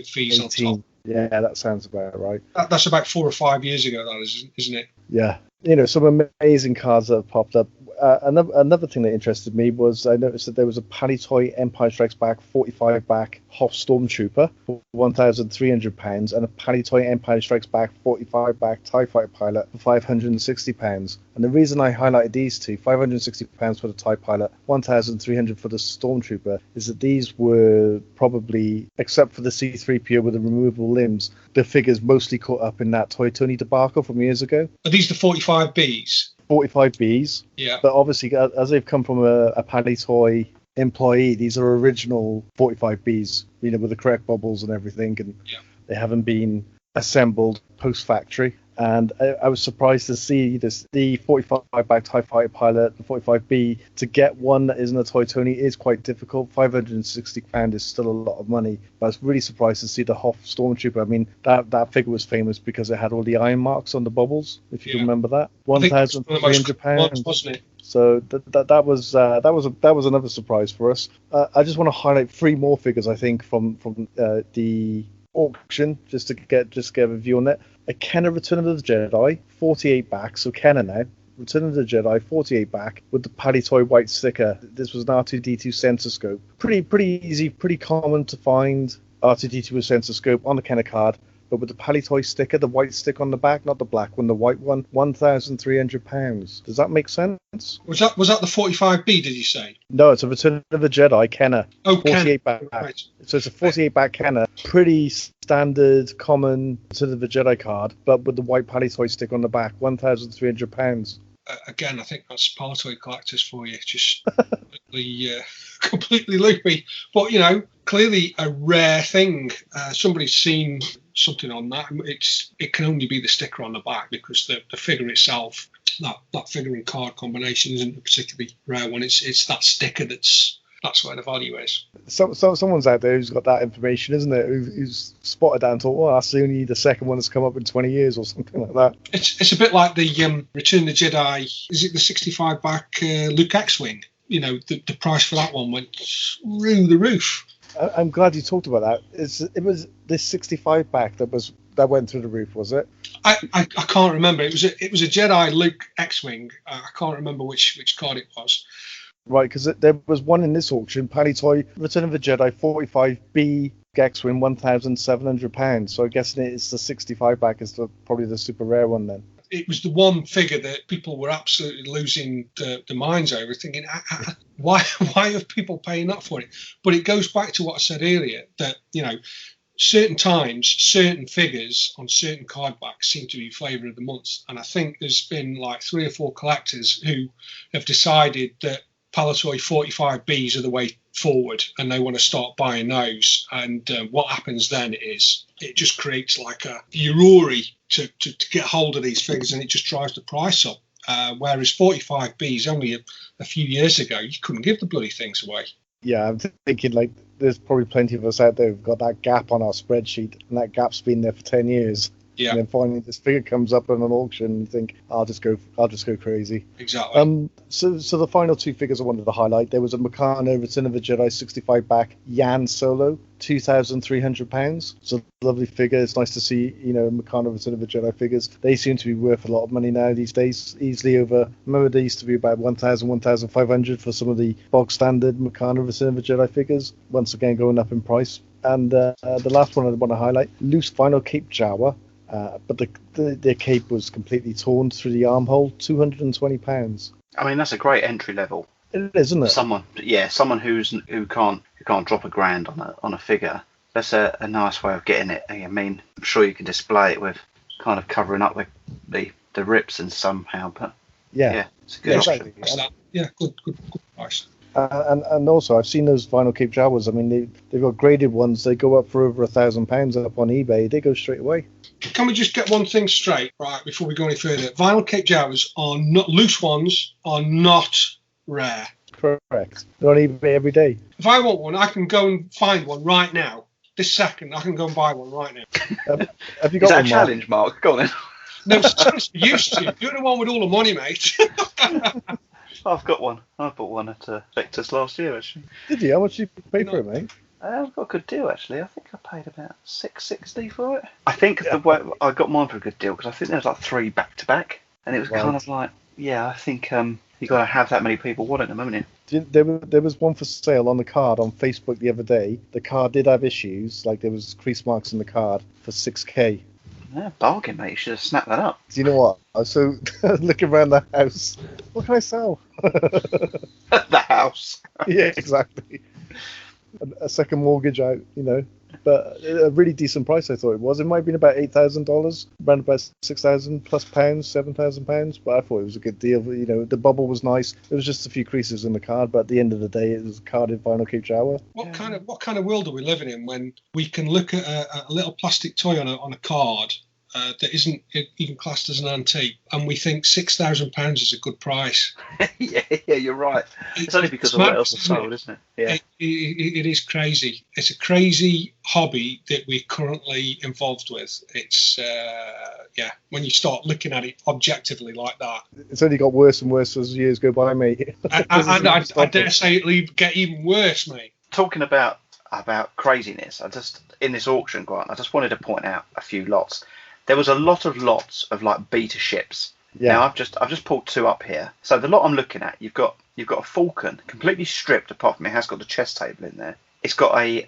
fees 18. On top. Yeah, that sounds about right. That's about 4 or 5 years ago, that is, isn't it? Yeah, some amazing cards that have popped up. Another thing that interested me was I noticed that there was a Palitoy Empire Strikes Back 45 back Hoth Stormtrooper for £1,300 and a Palitoy Empire Strikes Back 45 back TIE Fighter Pilot for £560. And the reason I highlighted these two, £560 for the TIE Pilot, £1,300 for the Stormtrooper, is that these were probably, except for the C-3PO with the removable limbs, the figures mostly caught up in that Toy Tony debacle from years ago. Are these the 45Bs? 45Bs, yeah. But obviously, as they've come from a Palitoy employee. These are original 45Bs, with the correct bubbles and everything, and they haven't been assembled post factory. And I was surprised to see the 45 back TIE Fighter pilot, the 45B, to get one that isn't a toy Tony is quite difficult. £560 is still a lot of money. But I was really surprised to see the Hoth Stormtrooper. I mean, that figure was famous because it had all the iron marks on the bubbles, if you can remember that. £1,300, wasn't it? So that was another surprise for us. I just want to highlight 3 more figures, I think, from the auction, just to get a view on it. A Kenner Return of the Jedi, 48 back, so Kenner now. Return of the Jedi, 48 back, with the Palitoy white sticker. This was an R2-D2 sensor scope. Pretty easy, pretty common to find R2-D2 with sensor scope on the Kenner card, but with the Palitoy sticker, the white stick on the back, not the black one, the white one, £1,300. Does that make sense? Was that the 45B, did you say? No, it's a Return of the Jedi Kenner. Oh, 48 back. Right. So it's a 48 back Kenner. Pretty standard, common Return of the Jedi card, but with the white Palitoy stick on the back, £1,300. Again, I think that's Palitoy collectors for you, just completely loopy. But, clearly a rare thing. Somebody's seen something on that. It can only be the sticker on the back, because the figure itself, that figure and card combination isn't a particularly rare one. It's that sticker that's where the value is. So someone's out there who's got that information, isn't it? Who's spotted that and thought, well, that's only the second one that's come up in 20 years or something like that. It's a bit like the Return of the Jedi. Is it the 65 back Luke X-wing? The price for that one went through the roof. I'm glad you talked about that. It was this 65 back that went through the roof, was it? I can't remember. It was a Jedi Luke X-wing. I can't remember which card it was. Right, because there was one in this auction, Palitoy Return of the Jedi 45B X-wing, £1,700. So I guess it's the 65 back is probably the super rare one then. It was the one figure that people were absolutely losing their minds over, thinking, why are people paying up for it? But it goes back to what I said earlier, that, certain times, certain figures on certain card backs seem to be flavour of the month. And I think there's been like 3 or 4 collectors who have decided that Palitoy 45Bs are the way forward, and they want to start buying those. And what happens then is it just creates like a furore to get hold of these figures, and it just drives the price up. Whereas 45Bs only a few years ago, you couldn't give the bloody things away. Yeah, I'm thinking like there's probably plenty of us out there who've got that gap on our spreadsheet, and that gap's been there for 10 years. Yeah. And then finally this figure comes up on an auction and you think, I'll just go crazy. Exactly. So the final 2 figures I wanted to highlight, there was a Meccano Return of the Jedi 65 back Yan Solo, £2,300. It's a lovely figure. It's nice to see, Meccano Return of the Jedi figures. They seem to be worth a lot of money now these days, easily over. Remember, they used to be about £1,500 for some of the bog standard Meccano Return of the Jedi figures. Once again, going up in price. And the last one I want to highlight, loose vinyl Cape Jawa. But the cape was completely torn through the armhole, £220. I mean, that's a great entry level. It is, isn't it? Someone who can't drop £1,000 on a figure. That's a nice way of getting it. I mean, I'm sure you can display it with kind of covering up the rips and somehow, but yeah it's a good option. Yeah, good price. And also, I've seen those vinyl Cape Jawas. I mean, they've got graded ones. They go up for over £1,000 up on eBay. They go straight away. Can we just get one thing straight, right, before we go any further? Vinyl Cape Jawas are not loose ones, are not rare. Correct. They're on eBay every day. If I want one, I can go and find one right now. This second, I can go and buy one right now. Have you got Is that one, a challenge, Mark? Go on then. No, it's a challenge for you to. You're the one with all the money, mate. I've got one. I bought one at Vector's last year, actually. Did you? How much did you pay for it, mate? I've got a good deal, actually. I think I paid about $6.60 for it. I think the way I got mine for a good deal because I think there was like 3 back-to-back, and it was kind of like, I think you got to have that many people wanting them, haven't you? There was one for sale on the card on Facebook the other day. The card did have issues, like there was crease marks in the card for $6,000. Yeah, bargain, mate. You should have snapped that up. Do you know what? I was so looking around the house. What can I sell? The house. Yeah, exactly. A second mortgage out, but a really decent price I thought it was. It might have been about $8,000, around about £6,000 plus pounds, £7,000, but I thought it was a good deal. You know, the bubble was nice. There was just a few creases in the card, but at the end of the day, it was a card in vinyl cape shower. What kind of world are we living in when we can look at a little plastic toy on a card that isn't even classed as an antique, and we think £6,000 is a good price? yeah, you're right. It's only because of what else is sold, isn't it? Yeah, it is crazy. It's a crazy hobby that we're currently involved with. It's when you start looking at it objectively like that, it's only got worse and worse as years go by, mate. and I dare say it'll get even worse, mate. Talking about craziness, in this auction, Grant, I just wanted to point out a few lots. There was a lot of lots of like beta ships. Yeah. Now I've just pulled two up here. So the lot I'm looking at, you've got a Falcon completely stripped, apart from it has got the chest table in there. It's got a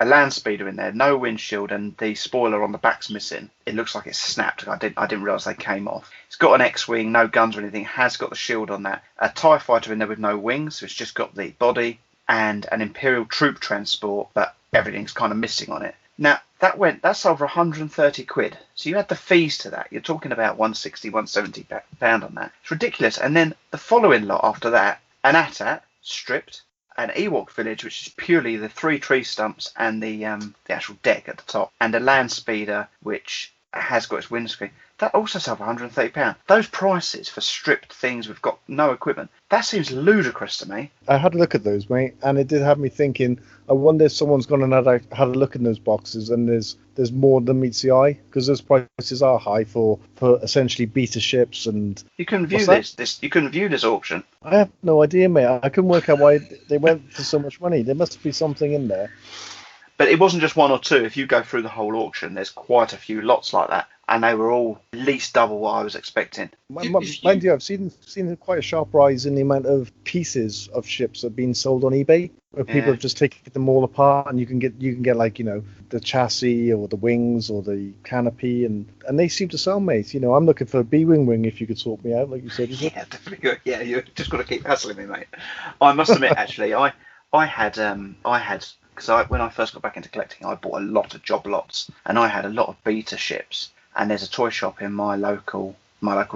land speeder in there, no windshield, and the spoiler on the back's missing. It looks like it's snapped. I didn't realise they came off. It's got an X-wing, no guns or anything. Has got the shield on that. A TIE fighter in there with no wings, so it's just got the body, and an Imperial troop transport, but everything's kind of missing on it. Now, that's over 130 quid. So you add the fees to that. You're talking about 160, 170 pound on that. It's ridiculous. And then the following lot after that, an AT-AT stripped, an Ewok village, which is purely the 3 tree stumps and the actual deck at the top, and a land speeder, which has got its windscreen. That also sells for £130. Those prices for stripped things we've got no equipment, that seems ludicrous to me. I had a look at those, mate, and it did have me thinking, I wonder if someone's gone and had a look in those boxes and there's more than meets the eye, because those prices are high for essentially beta ships. And you couldn't view this auction. I have no idea, mate. I couldn't work out why they went for so much money. There must be something in there. But it wasn't just one or two. If you go through the whole auction, there's quite a few lots like that, and they were all at least double what I was expecting. Mind you, I've seen quite a sharp rise in the amount of pieces of ships that have been sold on eBay, where people have just taken them all apart, and you can get like, you know, the chassis or the wings or the canopy, and they seem to sell, mate. You know, I'm looking for a B-wing ring if you could sort me out, like you said. Yeah, definitely good. Yeah, you just got to keep hassling me, mate. I must admit, actually, I had because when I first got back into collecting, I bought a lot of job lots, and I had a lot of beta ships. And there's a toy shop in my local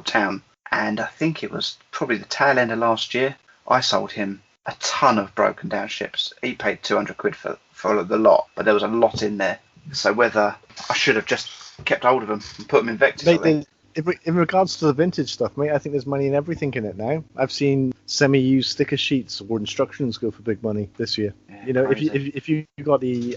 town, and I think it was probably the tail end of last year. I sold him a ton of broken down ships. He paid 200 quid for the lot, but there was a lot in there. So whether I should have just kept hold of them and put them in Vectors. In regards to the vintage stuff, mate, I think there's money in everything in it now. I've seen semi-used sticker sheets or instructions go for big money this year. Yeah, you know, if you got the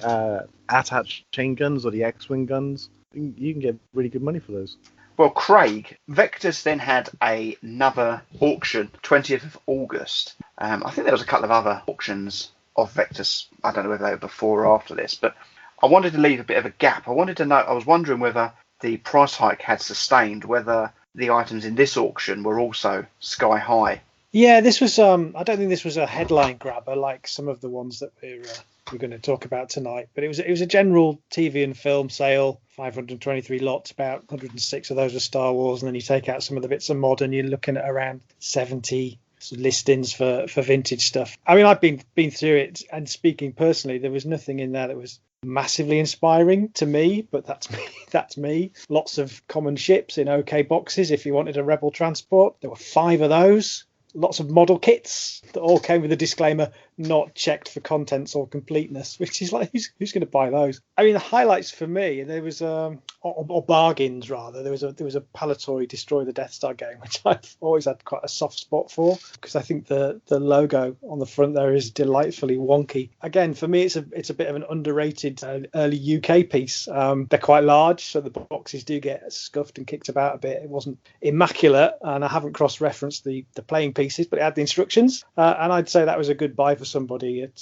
AT-AT chain guns or the X-wing guns, you can get really good money for those. Well, Craig, Vectors then had another auction, 20th of August. I think there was a couple of other auctions of Vectors. I don't know whether they were before or after this, but I wanted to leave a bit of a gap. I was wondering whether the price hike had sustained, whether the items in this auction were also sky high. Yeah, this was. I don't think this was a headline grabber like some of the ones that we're going to talk about tonight. But it was a general TV and film sale. 523 lots, about 106 of those were Star Wars, and then you take out some of the bits of modern, you're looking at around 70 listings for vintage stuff. I mean, I've been through it, and speaking personally, there was nothing in there that was massively inspiring to me, but that's me. Lots of common ships in okay boxes if you wanted a Rebel transport. There were 5 of those. Lots of model kits that all came with a disclaimer, not checked for contents or completeness, which is like, who's going to buy those? I mean, the highlights for me, there was or bargains rather. There was a Palitoy Destroy the Death Star game, which I've always had quite a soft spot for, because I think the logo on the front there is delightfully wonky. Again, for me, it's a bit of an underrated early UK piece. They're quite large, so the boxes do get scuffed and kicked about a bit. It wasn't immaculate, and I haven't cross-referenced the playing pieces, but it had the instructions, and I'd say that was a good buy for somebody at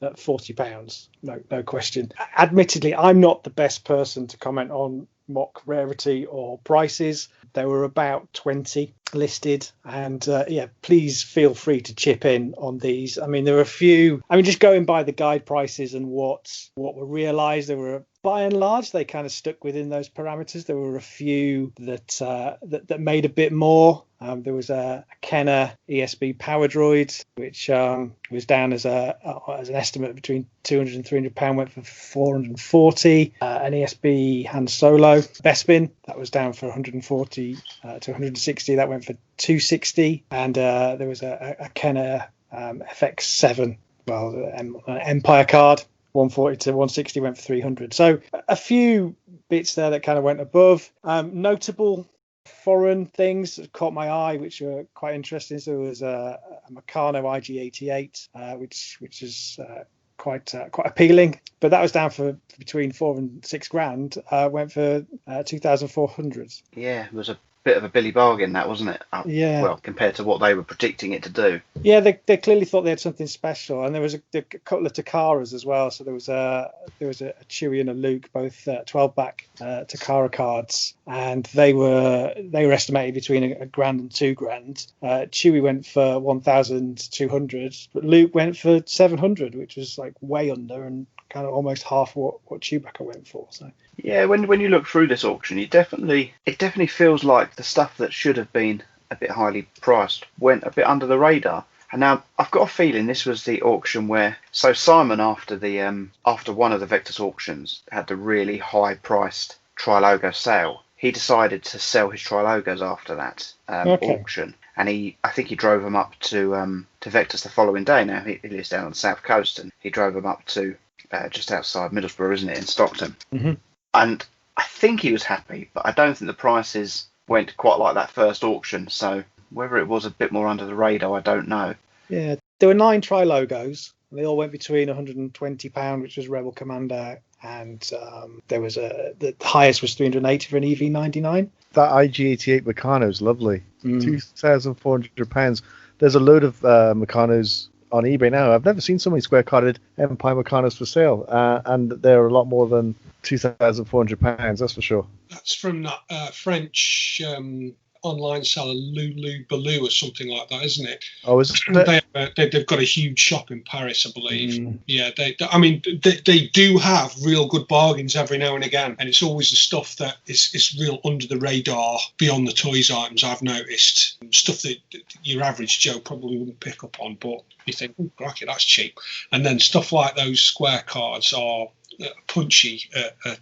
£40. No question. Admittedly, I'm not the best person to comment on mock rarity or prices. There were about 20 listed, and please feel free to chip in on these. I mean, there were a few. I mean, just going by the guide prices and what were realised, there were by and large, they kind of stuck within those parameters. There were a few that that made a bit more. There was a Kenner ESB Power Droid, which was down as an estimate between £200 and £300, went for 440. An ESB Han Solo Bespin, that was down for 140 to 160. That went for 260. And there was a Kenner FX7, an Empire card. 140 to 160 went for 300. So a few bits there that kind of went above. Notable foreign things that caught my eye, which were quite interesting. So there was a Meccano IG88, which is quite appealing, but that was down for between £4,000 and £6,000. Went for 2,400. Yeah, it was a bit of a Billy bargain, that, wasn't it? Yeah. Well, compared to what they were predicting it to do. Yeah, they clearly thought they had something special, and there was a couple of Takaras as well. So there was a Chewie and a Luke, both 12-back Takara cards, and they were estimated between £1,000 and £2,000. Chewie went for 1,200, but Luke went for 700, which was like way under and kind of almost half what Chewbacca went for. So. Yeah, when you look through this auction, it definitely feels like the stuff that should have been a bit highly priced went a bit under the radar. And now I've got a feeling this was the auction where Simon, after one of the Vectis auctions, had the really high priced Trilogo sale. He decided to sell his Trilogos after that auction, and I think he drove them up to Vectis the following day. Now he lives down on the south coast, and he drove them up to just outside Middlesbrough, isn't it, in Stockton? Mm-hmm. And I think he was happy, but I don't think the prices went quite like that first auction. So whether it was a bit more under the radar, I don't know. Yeah, there were 9 Trilogos. They all went between £120, which was Rebel Commander, and there was the highest was 380 for an EV99. That IG88 Meccano is lovely. £2,400. There's a load of Meccanos on eBay now. I've never seen so many square carded Empire Meccanos for sale, and they're a lot more than £2,400, that's for sure. That's from that French online seller Lulu Baloo or something like that, isn't it? Oh, is it? They've got a huge shop in Paris, I believe. Yeah, they do have real good bargains every now and again, and it's always the stuff that is real under the radar, beyond the toys items. I've noticed stuff that your average Joe probably wouldn't pick up on, but you think, oh, crikey, that's cheap. And then stuff like those square cards are punchy,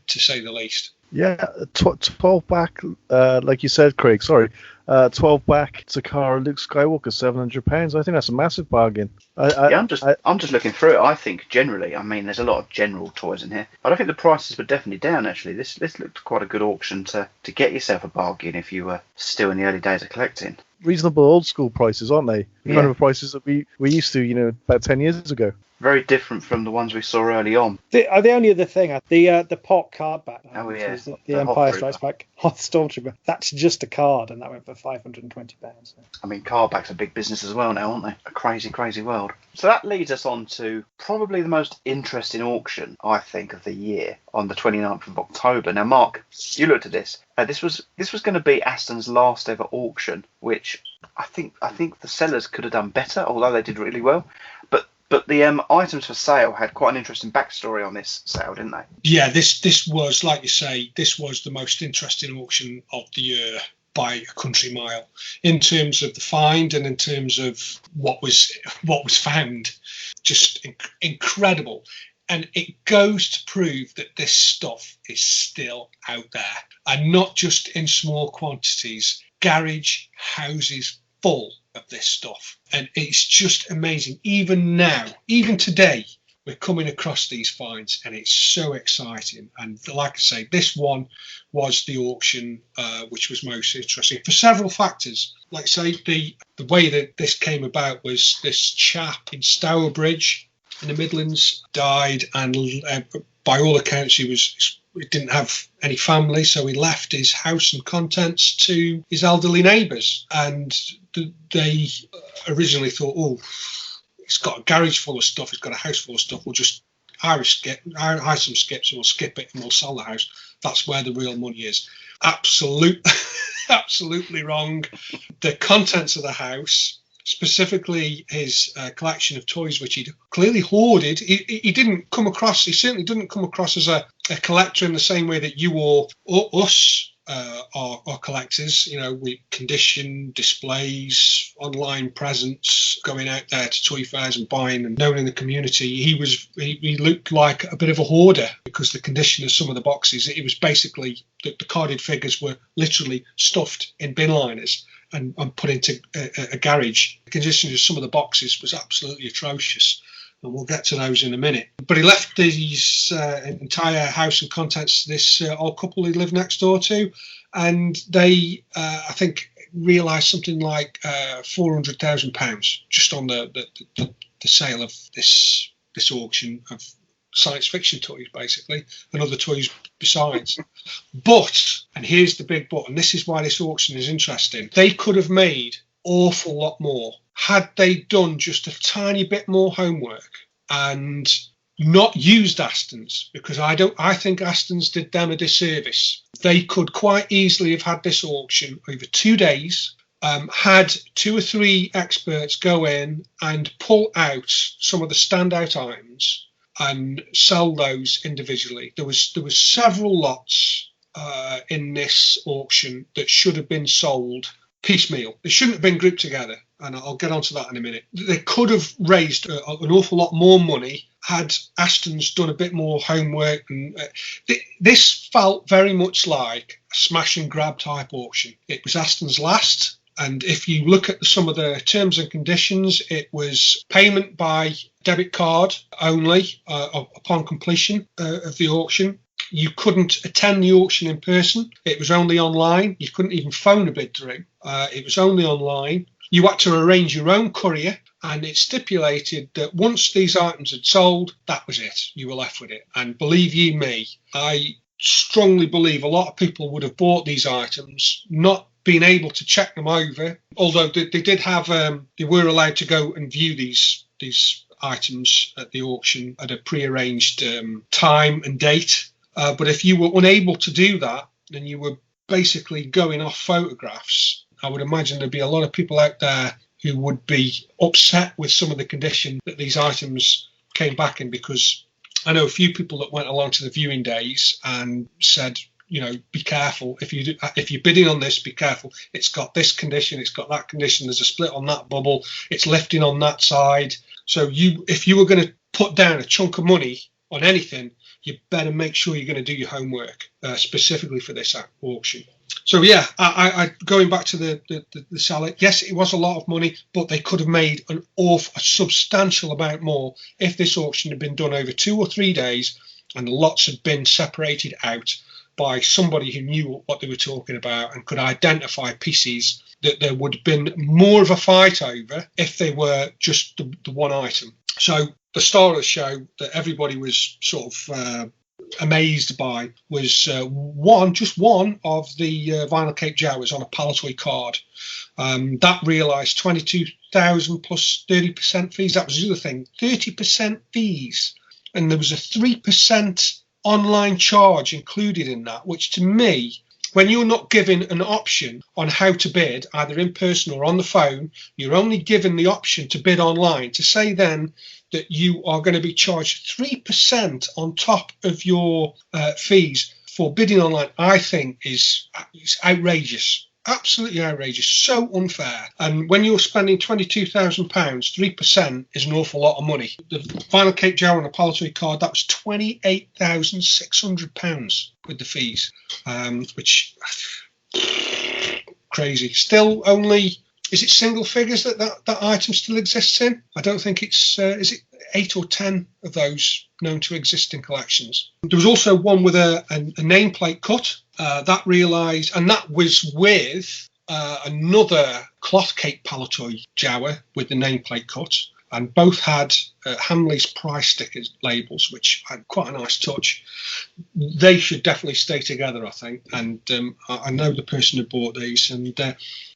to say the least. Yeah, 12 back, like you said, Craig. Sorry, 12 back Takara Luke Skywalker, £700. I think that's a massive bargain. I'm just looking through it. I think generally, I mean, there's a lot of general toys in here, but I think the prices were definitely down. Actually, this looked quite a good auction to get yourself a bargain if you were still in the early days of collecting. Reasonable old school prices, aren't they? Yeah. Kind of prices that we used to, about 10 years ago. Very different from the ones we saw early on. The only other thing, the pot card back. Oh yeah, the Empire Strikes Back Hoth Stormtrooper. That's just a card, and that went for £520. So. I mean, card backs are big business as well now, aren't they? A crazy, crazy world. So that leads us on to probably the most interesting auction, I think, of the year on the 29th of October. Now, Mark, you looked at this. This was going to be Aston's last ever auction, which I think the sellers could have done better, although they did really well. But the items for sale had quite an interesting backstory on this sale, didn't they? Yeah, this was, like you say, this was the most interesting auction of the year by a country mile, in terms of the find and in terms of what was found. Just incredible. And it goes to prove that this stuff is still out there, and not just in small quantities. Garage houses full of this stuff, and it's just amazing. Even now, even today, we're coming across these finds, and it's so exciting. And like I say, this one was the auction which was most interesting for several factors. Like I say, the way that this came about was this chap in Stourbridge in the Midlands died, and by all accounts he didn't have any family, so he left his house and contents to his elderly neighbours. And they originally thought, oh, he's got a garage full of stuff, he's got a house full of stuff, we'll just hire some skips and we'll skip it and we'll sell the house. That's where the real money is. Absolutely wrong. The contents of the house specifically his collection of toys, which he'd clearly hoarded. He certainly didn't come across as a collector in the same way that you or us are collectors. You know, with condition, displays, online presence, going out there to toy fairs and buying and known in the community. He looked like a bit of a hoarder because the condition of some of the boxes, it was basically the carded figures were literally stuffed in bin liners and put into a garage. The condition of some of the boxes was absolutely atrocious, and we'll get to those in a minute. But he left his entire house and contents to this old couple he lived next door to, and they, I think, realised something like £400,000 just on the sale of this auction of science fiction toys, basically, and other toys besides. But, and here's the big but, and this is why this auction is interesting, they could have made awful lot more had they done just a tiny bit more homework and not used Astons, because I think Astons did them a disservice. They could quite easily have had this auction over 2 days, had 2 or 3 experts go in and pull out some of the standout items and sell those individually. There was several lots in this auction that should have been sold piecemeal. They shouldn't have been grouped together, and I'll get onto that in a minute. They could have raised an awful lot more money had Astons done a bit more homework. And this felt very much like a smash and grab type auction. It was Astons last, and if you look at some of the terms and conditions, it was payment by debit card only upon completion of the auction. You couldn't attend the auction in person. It was only online. You couldn't even phone a bid through. It was only online. You had to arrange your own courier, and it stipulated that once these items had sold, that was it. You were left with it. And believe you me, I strongly believe a lot of people would have bought these items, not being able to check them over, although they did have, they were allowed to go and view these items at the auction at a pre-arranged time and date. But if you were unable to do that, then you were basically going off photographs. I would imagine there'd be a lot of people out there who would be upset with some of the condition that these items came back in, because I know a few people that went along to the viewing days and said, you know, be careful. If you're bidding on this, be careful. It's got this condition, it's got that condition, there's a split on that bubble, it's lifting on that side. So if you were going to put down a chunk of money on anything, you better make sure you're going to do your homework, specifically for this auction. So yeah, I going back to the seller, yes, it was a lot of money, but they could have made a substantial amount more if this auction had been done over 2 or 3 days and the lots had been separated out by somebody who knew what they were talking about and could identify pieces that there would have been more of a fight over if they were just the one item. So the star of the show that everybody was sort of amazed by was just one of the vinyl Cape Jawas on a Palitoy card. That realised 22,000 plus 30% fees. That was the other thing, 30% fees. And there was a 3% online charge included in that, which to me, when you're not given an option on how to bid, either in person or on the phone, you're only given the option to bid online. To say then that you are going to be charged 3% on top of your fees for bidding online, I think is outrageous. Absolutely outrageous. So unfair. And when you're spending £22,000, 3% is an awful lot of money. The vinyl Cape Jawa on a Palitoy card, that was £28,600 with the fees, which crazy. Still only, is it single figures that item still exists in? I don't think it's, is it 8 or 10 of those known to exist in collections? There was also one with a nameplate cut. That realised, and that was with another cloth Cape Palitoy Jawa with the nameplate cut, and both had Hamley's price stickers labels, which had quite a nice touch. They should definitely stay together, I think, and I know the person who bought these, and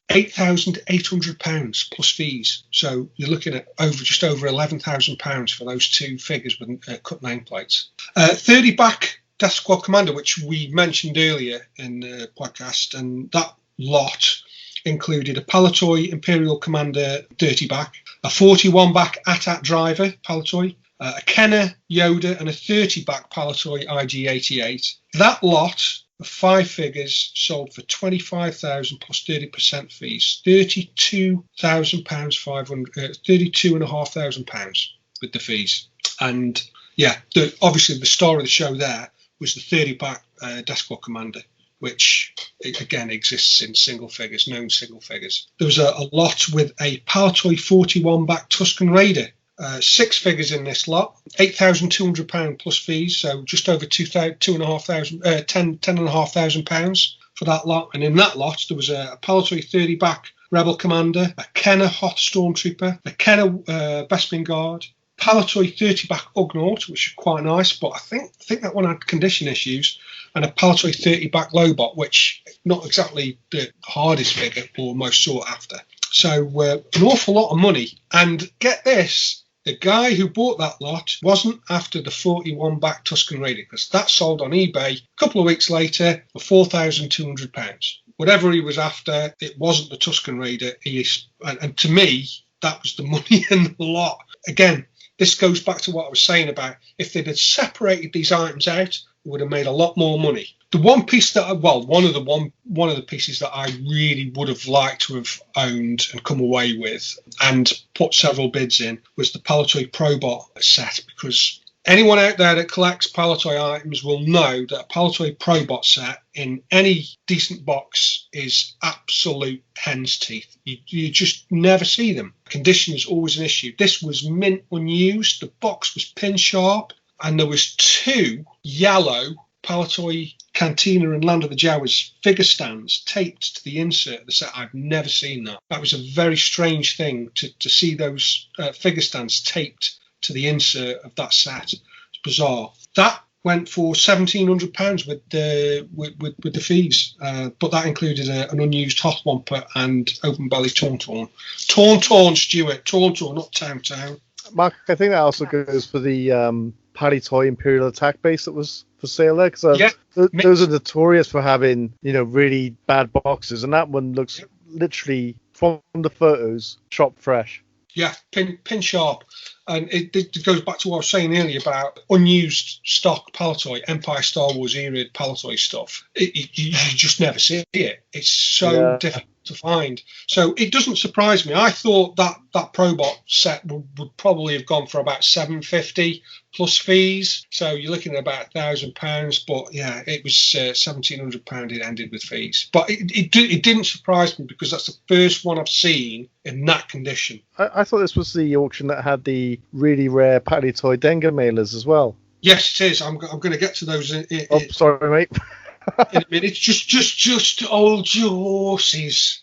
£8,800 plus fees. So you're looking at just over £11,000 for those 2 figures with cut nameplates. 30 back Death Squad Commander, which we mentioned earlier in the podcast, and that lot included a Palitoy Imperial Commander 30 back, a 41 back AT-AT driver Palitoy, a Kenner Yoda, and a 30 back Palitoy IG-88. That lot of 5 figures sold for £25,000 plus 30% fees, £32,500, with the fees. And yeah, obviously the star of the show there was the 30 back Death Squad Commander, which again exists in single figures, known single figures. There was a lot with a Palitoy 41 back Tusken Raider. 6 figures in this lot, £8,200 plus fees, so just over £10,500 for that lot. And in that lot, there was a Palitoy 30 back Rebel Commander, a Kenner Hoth Stormtrooper, a Kenner Bespin Guard, Palitoy 30 back Ugnaught, which is quite nice, but I think that one had condition issues, and a Palitoy 30 back Lobot, which not exactly the hardest figure or most sought after. So an awful lot of money. And get this, the guy who bought that lot wasn't after the 41 back Tusken Raider, because that sold on eBay a couple of weeks later for £4,200. Whatever he was after, it wasn't the Tusken Raider. And to me, that was the money in the lot. Again, this goes back to what I was saying about if they'd have separated these items out, it would have made a lot more money. The one piece that one of the pieces that I really would have liked to have owned and come away with and put several bids in was the Palitoy Probot set, because anyone out there that collects Palitoy items will know that a Palitoy Probot set in any decent box is absolute hen's teeth. You just never see them. Condition is always an issue. This was mint unused. The box was pin sharp, and there was 2 yellow Palitoy Cantina and Land of the Jawas figure stands taped to the insert of the set. I've never seen that. That was a very strange thing to see those figure stands taped to the insert of that set. It's bizarre. That went for £1,700 with the fees, but that included an unused Hoth Womper and open belly Tauntaun, Stuart, Tauntaun, not Town. Mark, I think that also goes for the Palitoy Imperial Attack base that was for sale there, because those are notorious for having really bad boxes, and that one looks literally from the photos shop fresh. Yeah, pin sharp. And it goes back to what I was saying earlier about unused stock Palitoy, Empire Star Wars era Palitoy stuff. You just never see it. It's so difficult to find. So it doesn't surprise me. I thought that Probot set would probably have gone for about $750 plus fees. So you're looking at about £1,000. But yeah, it was £1,700. It ended with fees. But it didn't surprise me, because that's the first one I've seen in that condition. I thought this was the auction that had the really rare Palitoy Denga mailers as well. Yes, it is. I'm going to get to those. Sorry, mate. In a minute. Just old horses.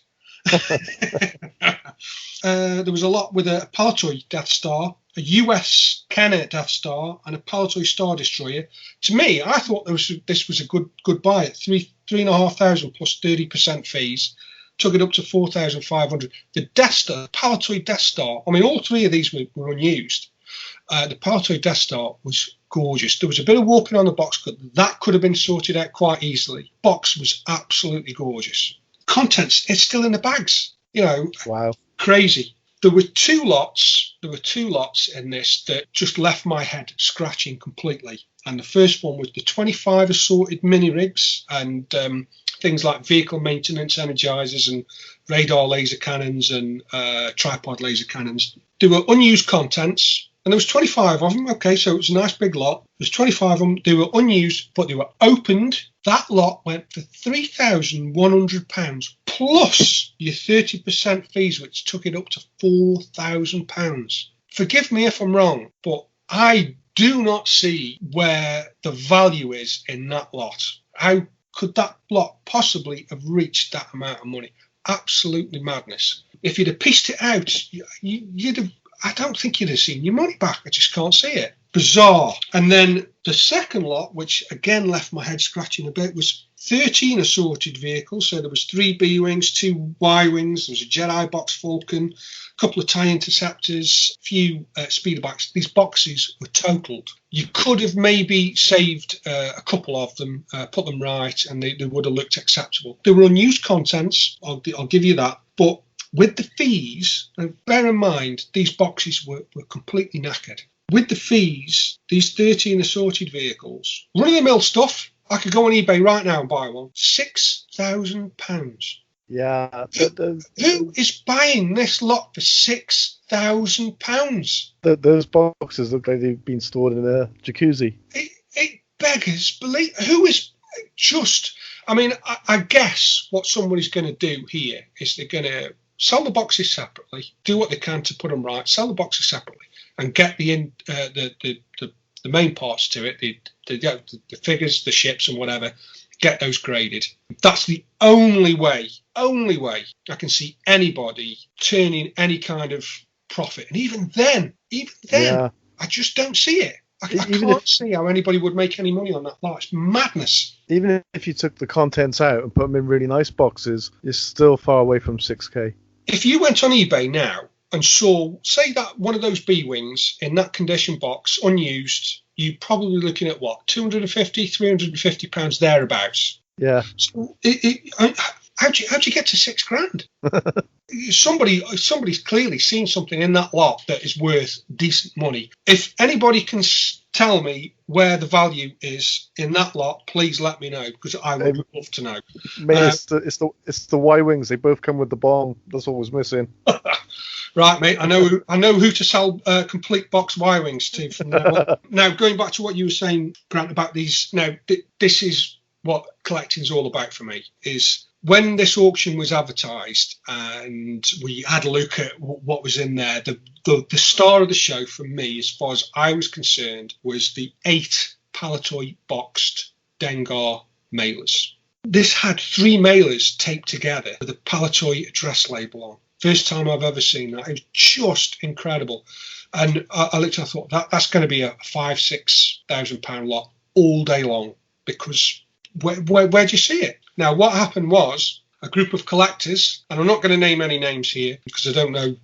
There was a lot with a Palitoy Death Star, a US Kenner Death Star, and a Palitoy Star Destroyer. To me, I thought this was a good buy at $3,500 plus 30% fees. Took it up to $4,500. The Death Star, Palitoy Death Star. I mean, all 3 of these were unused. The Palitoy Death Star was gorgeous. There was a bit of warping on the box, but that could have been sorted out quite easily. Box was absolutely gorgeous. Contents, it's still in the bags. Wow, crazy. There were 2 lots. There were 2 lots in this that just left my head scratching completely. And the first one was the 25 assorted mini rigs and things like vehicle maintenance energizers and radar laser cannons and tripod laser cannons. There were unused contents, and there was 25 of them. Okay, so it was a nice big lot. There's 25 of them. They were unused, but they were opened. That lot went for £3,100 plus your 30% fees, which took it up to £4,000. Forgive me if I'm wrong, but I do not see where the value is in that lot. How could that lot possibly have reached that amount of money? Absolutely madness. If you'd have pieced it out, you'd have. I don't think you'd have seen your money back. I just can't see it. bizarre. And then the second lot, which again left my head scratching a bit, was 13 assorted vehicles. So there was 3 B-Wings, 2 Y-Wings, there was a Jedi box Falcon, a couple of TIE Interceptors, a few speeder bikes. These boxes were totaled. You could have maybe saved a couple of them, put them right, and they would have looked acceptable. They were unused contents, I'll give you that. But with the fees, and bear in mind, these boxes were completely knackered. With the fees, these 13 assorted vehicles, run-of-the-mill stuff, I could go on eBay right now and buy one. £6,000. Yeah. Who is buying this lot for £6,000? Those boxes look like they've been stored in a jacuzzi. It beggars belief. Who is just... I mean, I guess what somebody's going to do here is they're going to sell the boxes separately, do what they can to put them right, sell the boxes separately, and get the main parts to it, the figures, the ships, and whatever, get those graded. That's the only way I can see anybody turning any kind of profit. And even then, yeah. I just don't see it. I can't see how anybody would make any money on that lot. It's madness. Even if you took the contents out and put them in really nice boxes, you're still far away from 6K. If you went on eBay now and saw, say, that one of those B-Wings in that condition box, unused, you're probably looking at what, £250, thereabouts. Yeah. So how'd you get to £6,000? Somebody's clearly seen something in that lot that is worth decent money. If anybody can tell me where the value is in that lot, please let me know, because I would love to know. Mate, it's the Y-Wings. They both come with the bomb. That's what was missing. Right, mate. I know who to sell complete box Y-Wings to from now on. Now, going back to what you were saying, Grant, about these. Now, this is what collecting's all about for me. Is when this auction was advertised and we had a look at what was in there, the star of the show for me, as far as I was concerned, was the 8 Palitoy boxed Dengar mailers. This had 3 mailers taped together with a Palitoy address label on. First time I've ever seen that. It was just incredible. And I looked and I thought, that's going to be a £5,000-6,000 lot all day long, because where'd you see it? Now, what happened was a group of collectors, and I'm not going to name any names here because I don't know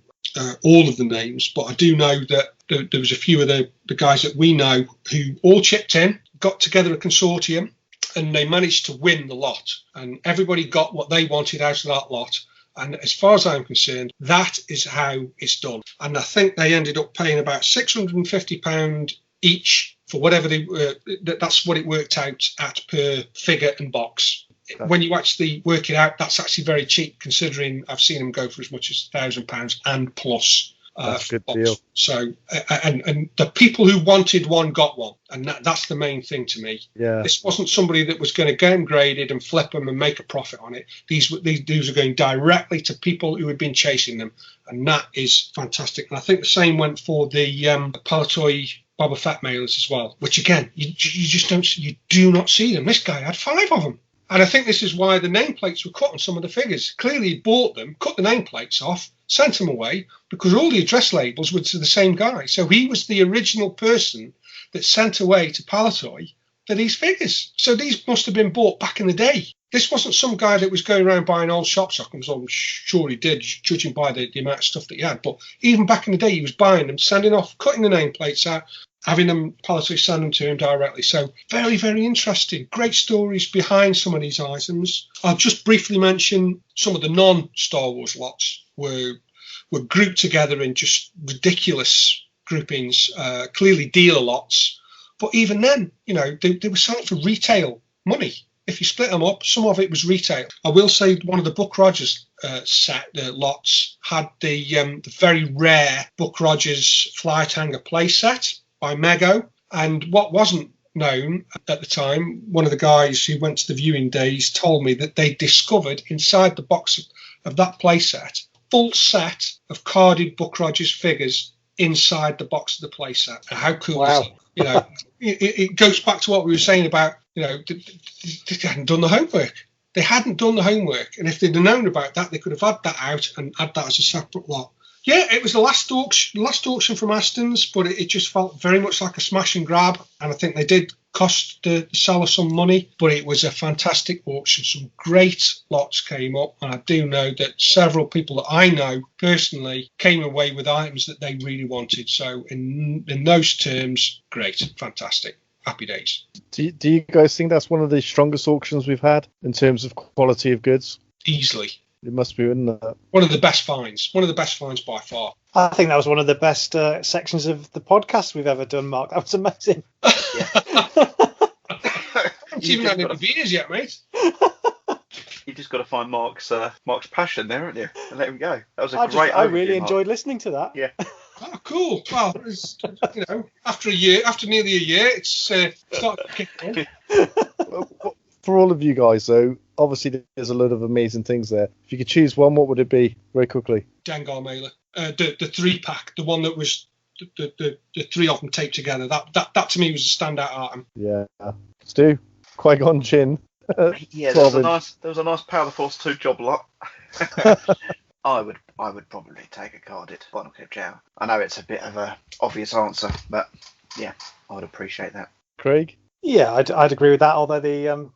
all of the names, but I do know that there was a few of the guys that we know who all chipped in, got together a consortium, and they managed to win the lot. And everybody got what they wanted out of that lot. And as far as I'm concerned, that is how it's done. And I think they ended up paying about £650 each for whatever that's what it worked out at per figure and box. Okay. When you actually work it out, that's actually very cheap, considering I've seen them go for as much as £1,000 and plus. That's a good deal. So, and the people who wanted one got one, and that's the main thing to me. Yeah. This wasn't somebody that was going to get them graded and flip them and make a profit on it. These are going directly to people who had been chasing them, and that is fantastic. And I think the same went for the Palitoy Boba Fett mailers as well, which again, you do not see them. This guy had 5 of them. And I think this is why the nameplates were cut on some of the figures. Clearly he bought them, cut the nameplates off, sent them away, because all the address labels were to the same guy. So he was the original person that sent away to Palitoy for these figures. So these must have been bought back in the day. This wasn't some guy that was going around buying old shop sockets. I'm sure he did, judging by the amount of stuff that he had. But even back in the day, he was buying them, sending off, cutting the nameplates out, having them Palitoy send them to him directly. So very, very interesting. Great stories behind some of these items. I'll just briefly mention some of the non-Star Wars lots were grouped together in just ridiculous groupings, clearly dealer lots. But even then, they were selling for retail money. If you split them up, some of it was retail. I will say one of the Buck Rogers lots had the very rare Buck Rogers Flight Hanger play set by Mego. And what wasn't known at the time, one of the guys who went to the viewing days told me that they discovered inside the box of that play set, full set of carded Buck Rogers figures inside the box of the play set. How cool is it? It goes back to what we were saying about, they hadn't done the homework. They hadn't done the homework. And if they'd have known about that, they could have had that out and had that as a separate lot. Yeah, it was the last auction from Astons, but it just felt very much like a smash and grab, and I think they did cost the seller some money, but it was a fantastic auction. Some great lots came up, and I do know that several people that I know personally came away with items that they really wanted. So in those terms, great, fantastic. Happy days. Do you guys think that's one of the strongest auctions we've had in terms of quality of goods? Easily. It must be, isn't it? One of the best finds. One of the best finds by far. I think that was one of the best sections of the podcast we've ever done, Mark. That was amazing. I haven't even had any beers yet, mate. You just got to find Mark's passion there, haven't you? And let him go. That was I really enjoyed listening to that. Yeah. Oh, cool. Well, it's, after nearly a year, it's starting to kick in. For all of you guys, though, obviously there's a lot of amazing things there. If you could choose one, what would it be? Very quickly. Dengar mailer, the 3-pack, the one that was the 3 of them taped together. That to me was a standout item. Yeah. Stu, Qui-Gon Jinn. Yeah, there was a nice Power of the Force 2 job lot. I would probably take a carded bottle cap Jow. I know it's a bit of a obvious answer, but yeah, I would appreciate that. Craig? Yeah, I'd agree with that. Although the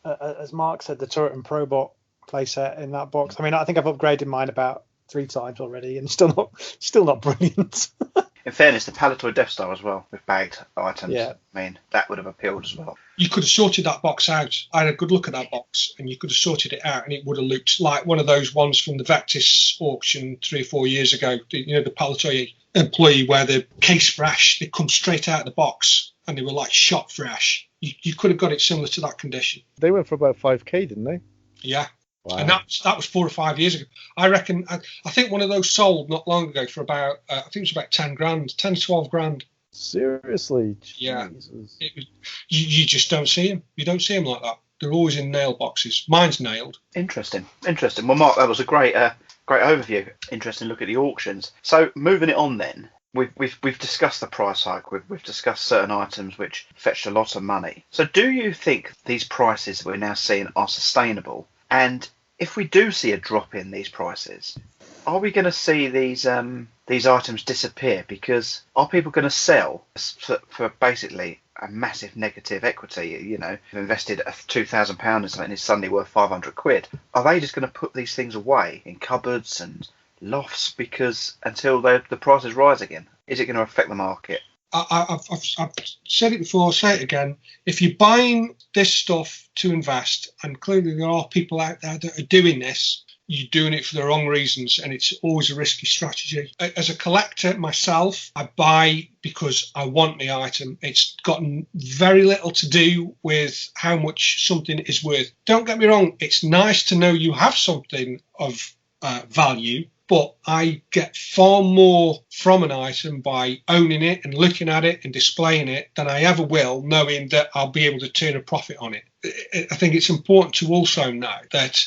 as Mark said, the Turret and Probot playset in that box. I mean, I think I've upgraded mine about 3 times already, and still not brilliant. In fairness, the Palitoy Death Star as well, with bagged items. Yeah. I mean, that would have appealed as well. You could have sorted that box out. I had a good look at that box, and you could have sorted it out, and it would have looked like one of those ones from the Vectis auction 3 or 4 years ago. The Palitoy employee where the case fresh, they come straight out of the box, and they were like shot fresh. You could have got it similar to that condition. They went for about 5k, didn't they? Yeah. Wow. And that was 4 or 5 years ago. I reckon. I think one of those sold not long ago for about. I think it was about 10 grand, 10 to 12 grand. Seriously? Yeah. Jesus. You just don't see them. You don't see them like that. They're always in nail boxes. Mine's nailed. Interesting. Well, Mark, that was a great overview. Interesting look at the auctions. So moving it on then. We've discussed the price hike. We've discussed certain items which fetched a lot of money. So do you think these prices we're now seeing are sustainable? And if we do see a drop in these prices, are we going to see these items disappear? Because are people going to sell for basically a massive negative equity? You know, invested £2,000 in something and it's suddenly worth 500 quid. Are they just going to put these things away in cupboards and lofts because until the prices rise again? Is it going to affect the market? I've said it before, I'll say it again. If you're buying this stuff to invest, and clearly there are people out there that are doing this, you're doing it for the wrong reasons, and it's always a risky strategy. As a collector myself, I buy because I want the item. It's got very little to do with how much something is worth. Don't get me wrong, it's nice to know you have something of value, but I get far more from an item by owning it and looking at it and displaying it than I ever will knowing that I'll be able to turn a profit on it. I think it's important to also know that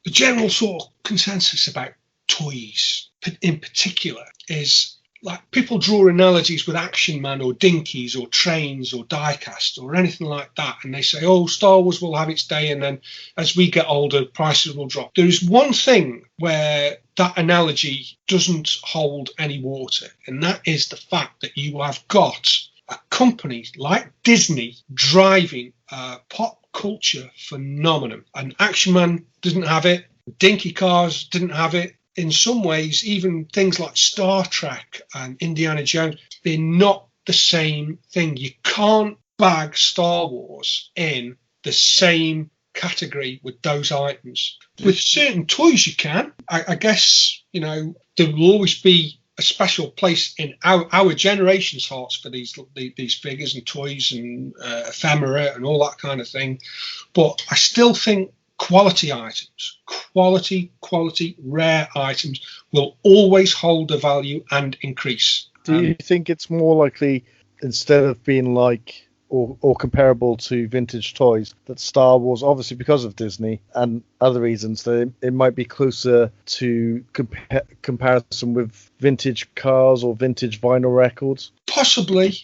the general sort of consensus about toys in particular is like people draw analogies with Action Man or Dinkies or trains or diecast or anything like that, and they say, oh, Star Wars will have its day and then as we get older prices will drop. There is one thing where that analogy doesn't hold any water, and that is the fact that you have got a company like Disney driving a pop culture phenomenon. And Action Man didn't have it, Dinky Cars didn't have it. In some ways, even things like Star Trek and Indiana Jones, they're not the same thing. You can't bag Star Wars in the same category with those items. With certain toys you can. I guess, you know, there will always be a special place in our generation's hearts for these figures and toys and ephemera and all that kind of thing. But I still think quality items, quality, rare items will always hold the value and increase. Do you think it's more likely, instead of being like or comparable to vintage toys, that Star Wars, obviously because of Disney and other reasons, that it might be closer to comparison with vintage cars or vintage vinyl records? Possibly,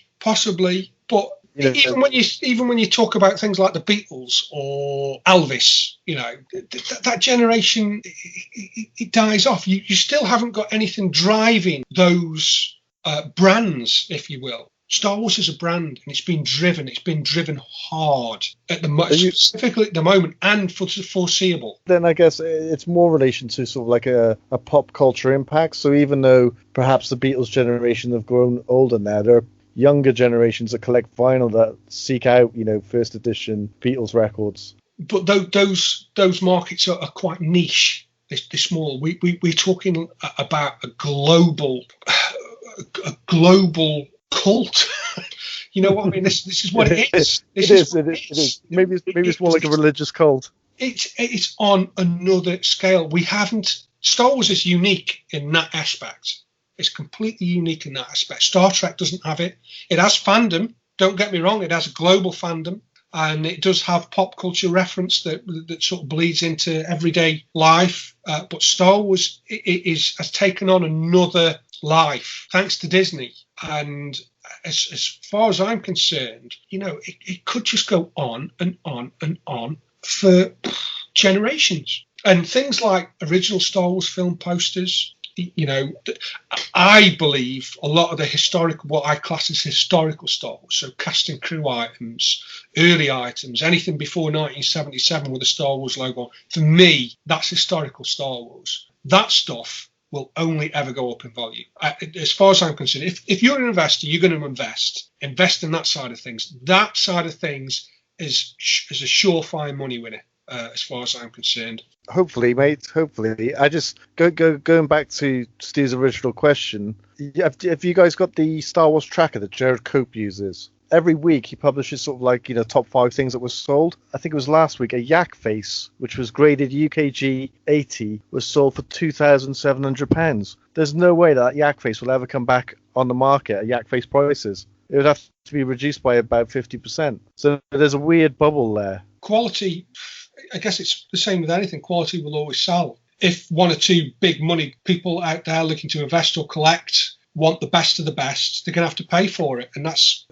but even when you talk about things like the Beatles or Elvis, that generation it dies off. You still haven't got anything driving those brands, if you will. Star Wars is a brand, and it's been driven hard specifically at the moment and for the foreseeable. Then I guess it's more relation to sort of like a pop culture impact. So even though perhaps the Beatles generation have grown older now, there are younger generations that collect vinyl that seek out, first edition Beatles records. But those markets are quite niche. They're small. We're talking about a global cult. You know what I mean? This is what it is. It is. Maybe it's more like a religious cult. It's on another scale. Star Wars is unique in that aspect. It's completely unique in that aspect. Star Trek doesn't have it. It has fandom. Don't get me wrong. It has a global fandom, and it does have pop culture reference that sort of bleeds into everyday life. But Star Wars has taken on another life thanks to Disney. And as far as I'm concerned, it could just go on and on and on for generations. And things like original Star Wars film posters, I believe a lot of the what I class as historical Star Wars, so cast and crew items, early items, anything before 1977 with the Star Wars logo, for me, that's historical Star Wars. That stuff will only ever go up in value. As far as I'm concerned, if you're an investor, you're going to invest in that side of things. That side of things is a surefire money winner, as far as I'm concerned. Hopefully, mate. Hopefully. I just going back to Stu's original question. Have you guys got the Star Wars tracker that Jared Cope uses? Every week he publishes sort of like, top 5 things that were sold. I think it was last week, a yak face, which was graded UKG 80, was sold for £2,700. There's no way that yak face will ever come back on the market at yak face prices. It would have to be reduced by about 50%. So there's a weird bubble there. Quality, I guess it's the same with anything. Quality will always sell. If one or two big money people out there looking to invest or collect want the best of the best, they're going to have to pay for it, and that's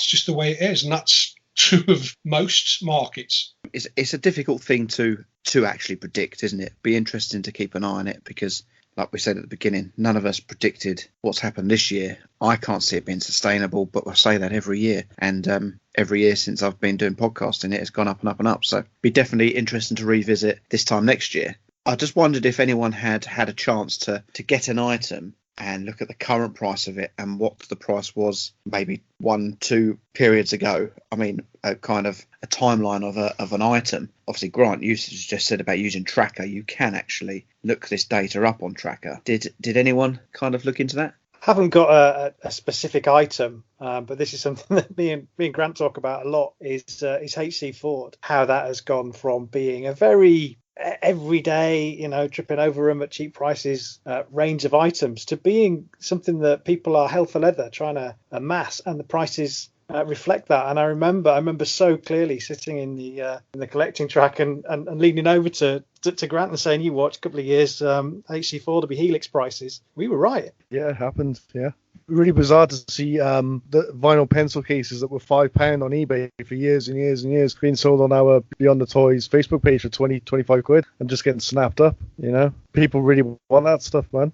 just the way it is, and that's true of most markets. It's a difficult thing to actually predict, isn't it? Be interesting to keep an eye on it, because like we said at the beginning, none of us predicted what's happened this year. I can't see it being sustainable, but I say that every year, and every year since I've been doing podcasting, it has gone up and up and up. So be definitely interesting to revisit this time next year. I just wondered if anyone had a chance to get an item and look at the current price of it and what the price was maybe 1-2 periods ago. I mean, a kind of a timeline of an item. Obviously, Grant, you just said about using Tracker. You can actually look this data up on Tracker. Did anyone kind of look into that? Haven't got a specific item, but this is something that me and Grant talk about a lot, is HC Ford, how that has gone from being a very everyday, tripping over them at cheap prices range of items to being something that people are hell for leather trying to amass, and the prices reflect that. And I remember so clearly sitting in the collecting track and leaning over to Grant and saying, you watch a couple of years HC Ford will be Helix prices. We were right. Yeah, it happened. Yeah. Really bizarre to see the vinyl pencil cases that were £5 on eBay for years and years and years being sold on our Beyond the Toys Facebook page for 20-25 quid and just getting snapped up. People really want that stuff, man.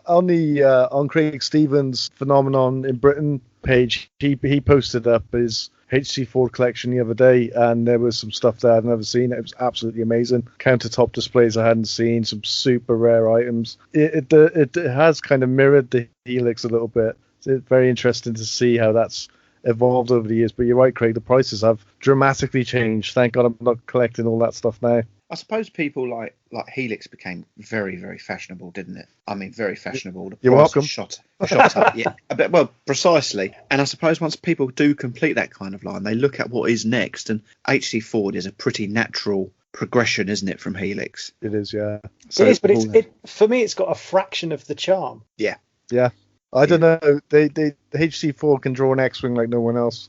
On Craig Stevens' Phenomenon in Britain page, he posted up his HC Ford collection the other day, and there was some stuff there I'd never seen. It was absolutely amazing. Countertop displays I hadn't seen, some super rare items. It has kind of mirrored the Helix a little bit. It's very interesting to see how that's evolved over the years. But you're right, Craig, the prices have dramatically changed. Thank God I'm not collecting all that stuff now. I suppose people like Helix became very, very fashionable, didn't it? I mean, very fashionable. You're welcome. Shot up, yeah. Well, precisely. And I suppose once people do complete that kind of line, they look at what is next. And HC Ford is a pretty natural progression, isn't it, from Helix? It is, yeah. So it is, but for me, it's got a fraction of the charm. Yeah. Yeah. I don't know. The HC Ford can draw an X-wing like no one else.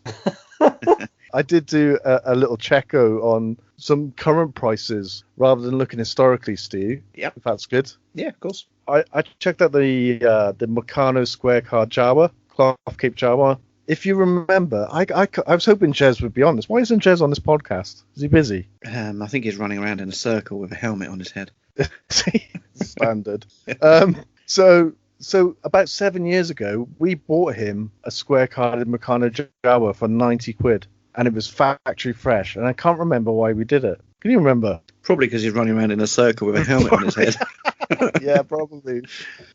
I did do a little checko on some current prices rather than looking historically, Stu. Yep. If that's good. Yeah, of course. I checked out the Meccano Square Car Jawa, Cloth Cape Jawa. if you remember, I was hoping Jez would be on this. Why isn't Jez on this podcast? Is he busy? I think he's running around in a circle with a helmet on his head. Standard. So about 7 years ago, we bought him a square-carded Meccano Jawa for 90 quid, and it was factory fresh, and I can't remember why we did it. Can you remember? Probably because he's running around in a circle with a helmet on his head. Yeah, probably.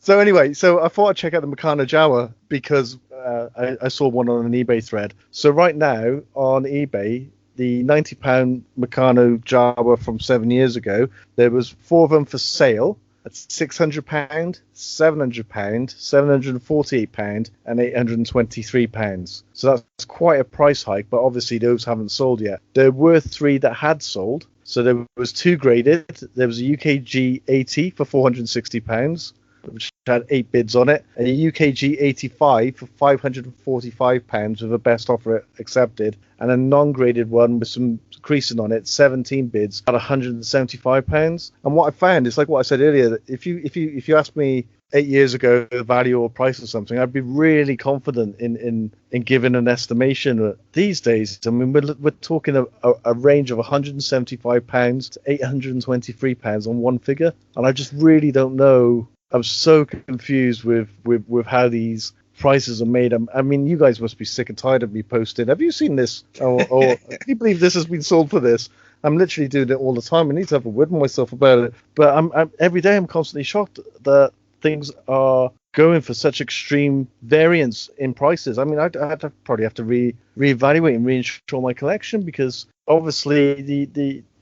So anyway, I thought I'd check out the Meccano Jawa because I saw one on an eBay thread. So right now on eBay, the £90 Meccano Jawa from 7 years ago, there was 4 of them for sale. That's £600, £700, £748, and £823. So that's quite a price hike, but obviously those haven't sold yet. There were 3 that had sold. So there was 2 graded. There was a UKG 80 for £460, which had 8 bids on it, and a UKG 85 for £545 with a best offer accepted, and a non-graded one with some creasing on it, 17 bids at £175. And what I found is like what I said earlier, that if you asked me 8 years ago the value or price of something, I'd be really confident in giving an estimation. These days, I mean, we're talking a range of £175 to £823 on one figure, and I just really don't know. I'm so confused with how these prices are made. I mean, you guys must be sick and tired of me posting. Have you seen this? Or can you believe this has been sold for this? I'm literally doing it all the time. I need to have a word with myself about it. But I'm every day I'm constantly shocked that things are going for such extreme variance in prices. I mean, I'd probably have to reevaluate and reinsure my collection, because obviously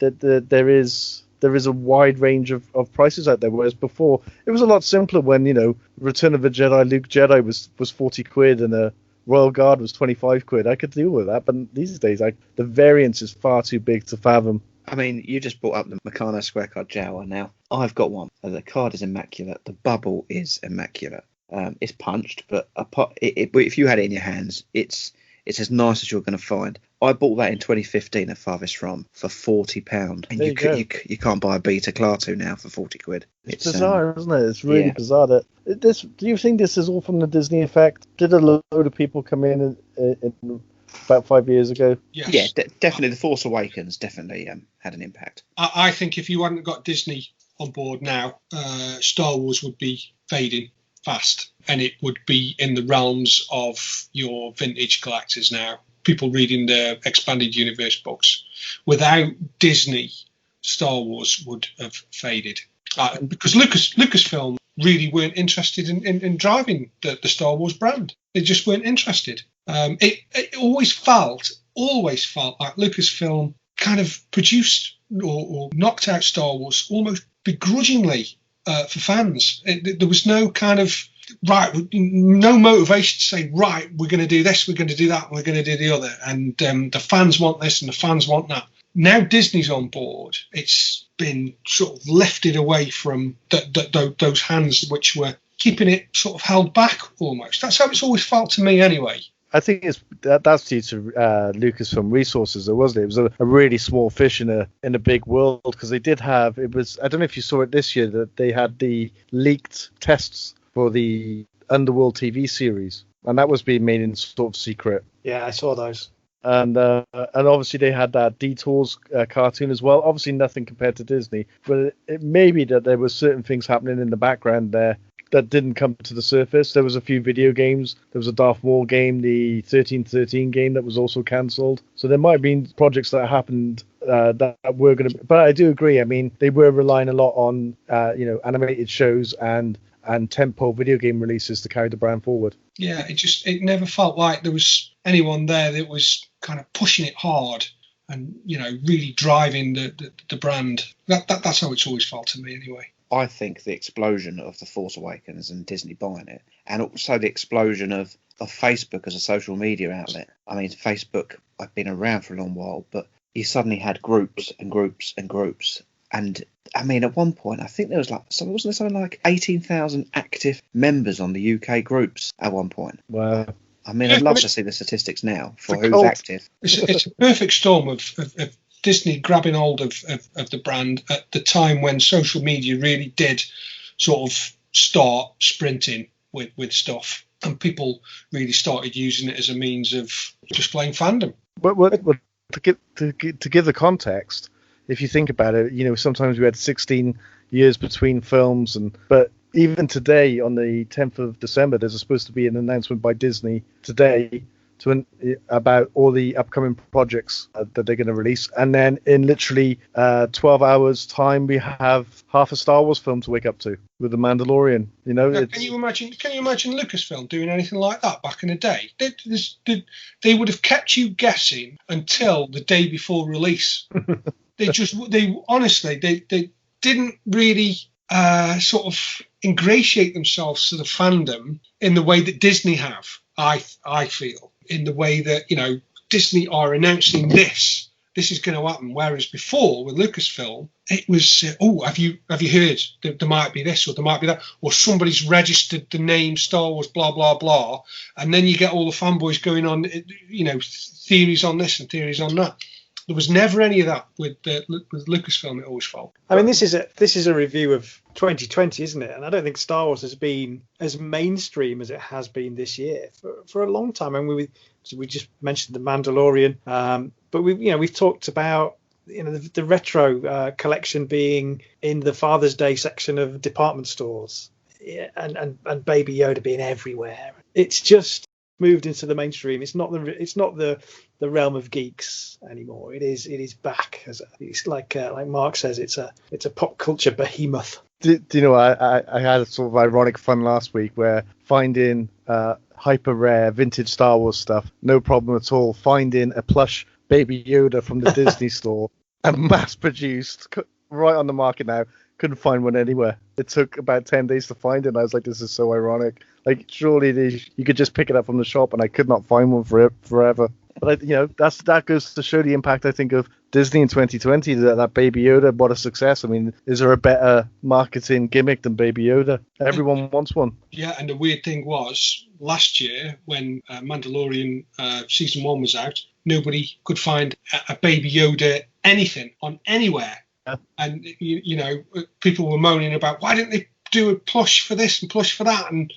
there is a wide range of prices out there, whereas before it was a lot simpler when, Return of the Jedi, Luke Jedi was 40 quid and a Royal Guard was 25 quid. I could deal with that, but these days the variance is far too big to fathom. I mean, you just brought up the Meccano Square Card Jawa. Now, I've got one. The card is immaculate. The bubble is immaculate. It's punched, but if you had it in your hands, it's as nice as you're going to find. I bought that in 2015 at Farthest From for £40. And you can't buy a Beta Klaatu now for 40 quid. It's bizarre, isn't it? It's really bizarre. Do you think this is all from the Disney effect? Did a load of people come in about 5 years ago? Yes. Yeah, definitely. The Force Awakens definitely had an impact. I think if you hadn't got Disney on board now, Star Wars would be fading fast, and it would be in the realms of your vintage collectors now. People reading the expanded universe books. Without Disney, Star Wars would have faded, because Lucasfilm really weren't interested in driving the Star Wars brand. They just weren't interested. It always felt like Lucasfilm kind of produced or knocked out Star Wars almost begrudgingly for fans. There was no kind of no motivation to say, right, we're going to do this, we're going to do that, we're going to do the other, and the fans want this and the fans want that. Now Disney's on board, it's been sort of lifted away from those hands which were keeping it sort of held back almost. That's how it's always felt to me anyway. I think that's due to Lucasfilm resources, though, wasn't it? It was a really small fish in a big world, because they did have, I don't know if you saw it this year, that they had the leaked tests for the Underworld TV series, and that was being made in sort of secret. Yeah, I saw those. And obviously they had that Detours cartoon as well. Obviously nothing compared to Disney, but it may be that there were certain things happening in the background there that didn't come to the surface. There was a few video games. There was a Darth Maul game, the 1313 game that was also cancelled. So there might have been projects that happened that were going to. But I do agree. I mean, they were relying a lot on animated shows and tentpole video game releases to carry the brand forward. Yeah, it never felt like there was anyone there that was kind of pushing it hard and really driving the brand. That's how it's always felt to me anyway. I think the explosion of The Force Awakens and Disney buying it, and also the explosion of Facebook as a social media outlet. I mean, Facebook, I've been around for a long while, but you suddenly had groups and groups and groups. And I mean, at one point, I think there was wasn't there something like 18,000 active members on the UK groups at one point? Wow. I mean, I'd love to see the statistics now for who's active. It's a perfect storm of Disney grabbing hold of the brand at the time when social media really did sort of start sprinting with stuff. and people really started using it as a means of displaying fandom. But to give the context, if you think about it, sometimes we had 16 years between films, but even today, on the 10th of December, there's supposed to be an announcement by Disney today about all the upcoming projects that they're going to release. And then in literally 12 hours' time, we have half a Star Wars film to wake up to with The Mandalorian. Now, can you imagine Lucasfilm doing anything like that back in the day? They would have kept you guessing until the day before release. they honestly didn't really sort of ingratiate themselves to the fandom in the way that Disney have. I feel, in the way that Disney are announcing this is going to happen, whereas before with Lucasfilm it was have you heard that there might be this or there might be that, or somebody's registered the name Star Wars blah blah blah, and then you get all the fanboys going on theories on this and theories on that. There was never any of that with Lucasfilm. It always felt. I mean, this is a review of 2020, isn't it? And I don't think Star Wars has been as mainstream as it has been this year for a long time. And we just mentioned The Mandalorian, but we've talked about the retro collection being in the Father's Day section of department stores, and Baby Yoda being everywhere. It's just moved into the mainstream. It's not the realm of geeks anymore. It is back. It's like Mark says, it's a pop culture behemoth. Do you know, I had a sort of ironic fun last week where finding hyper rare vintage Star Wars stuff, no problem at all. Finding a plush Baby Yoda from the Disney store and mass produced right on the market now. Couldn't find one anywhere. It took about 10 days to find it, and I was like, this is so ironic. Like, surely you could just pick it up from the shop, and I could not find one forever. But that goes to show the impact, I think, of Disney in 2020. That Baby Yoda, what a success! I mean, is there a better marketing gimmick than Baby Yoda? Everyone wants one. Yeah, and the weird thing was last year when Mandalorian season 1 was out, nobody could find a Baby Yoda anything on anywhere. Yeah. And people were moaning about why didn't they do a plush for this and plush for that, and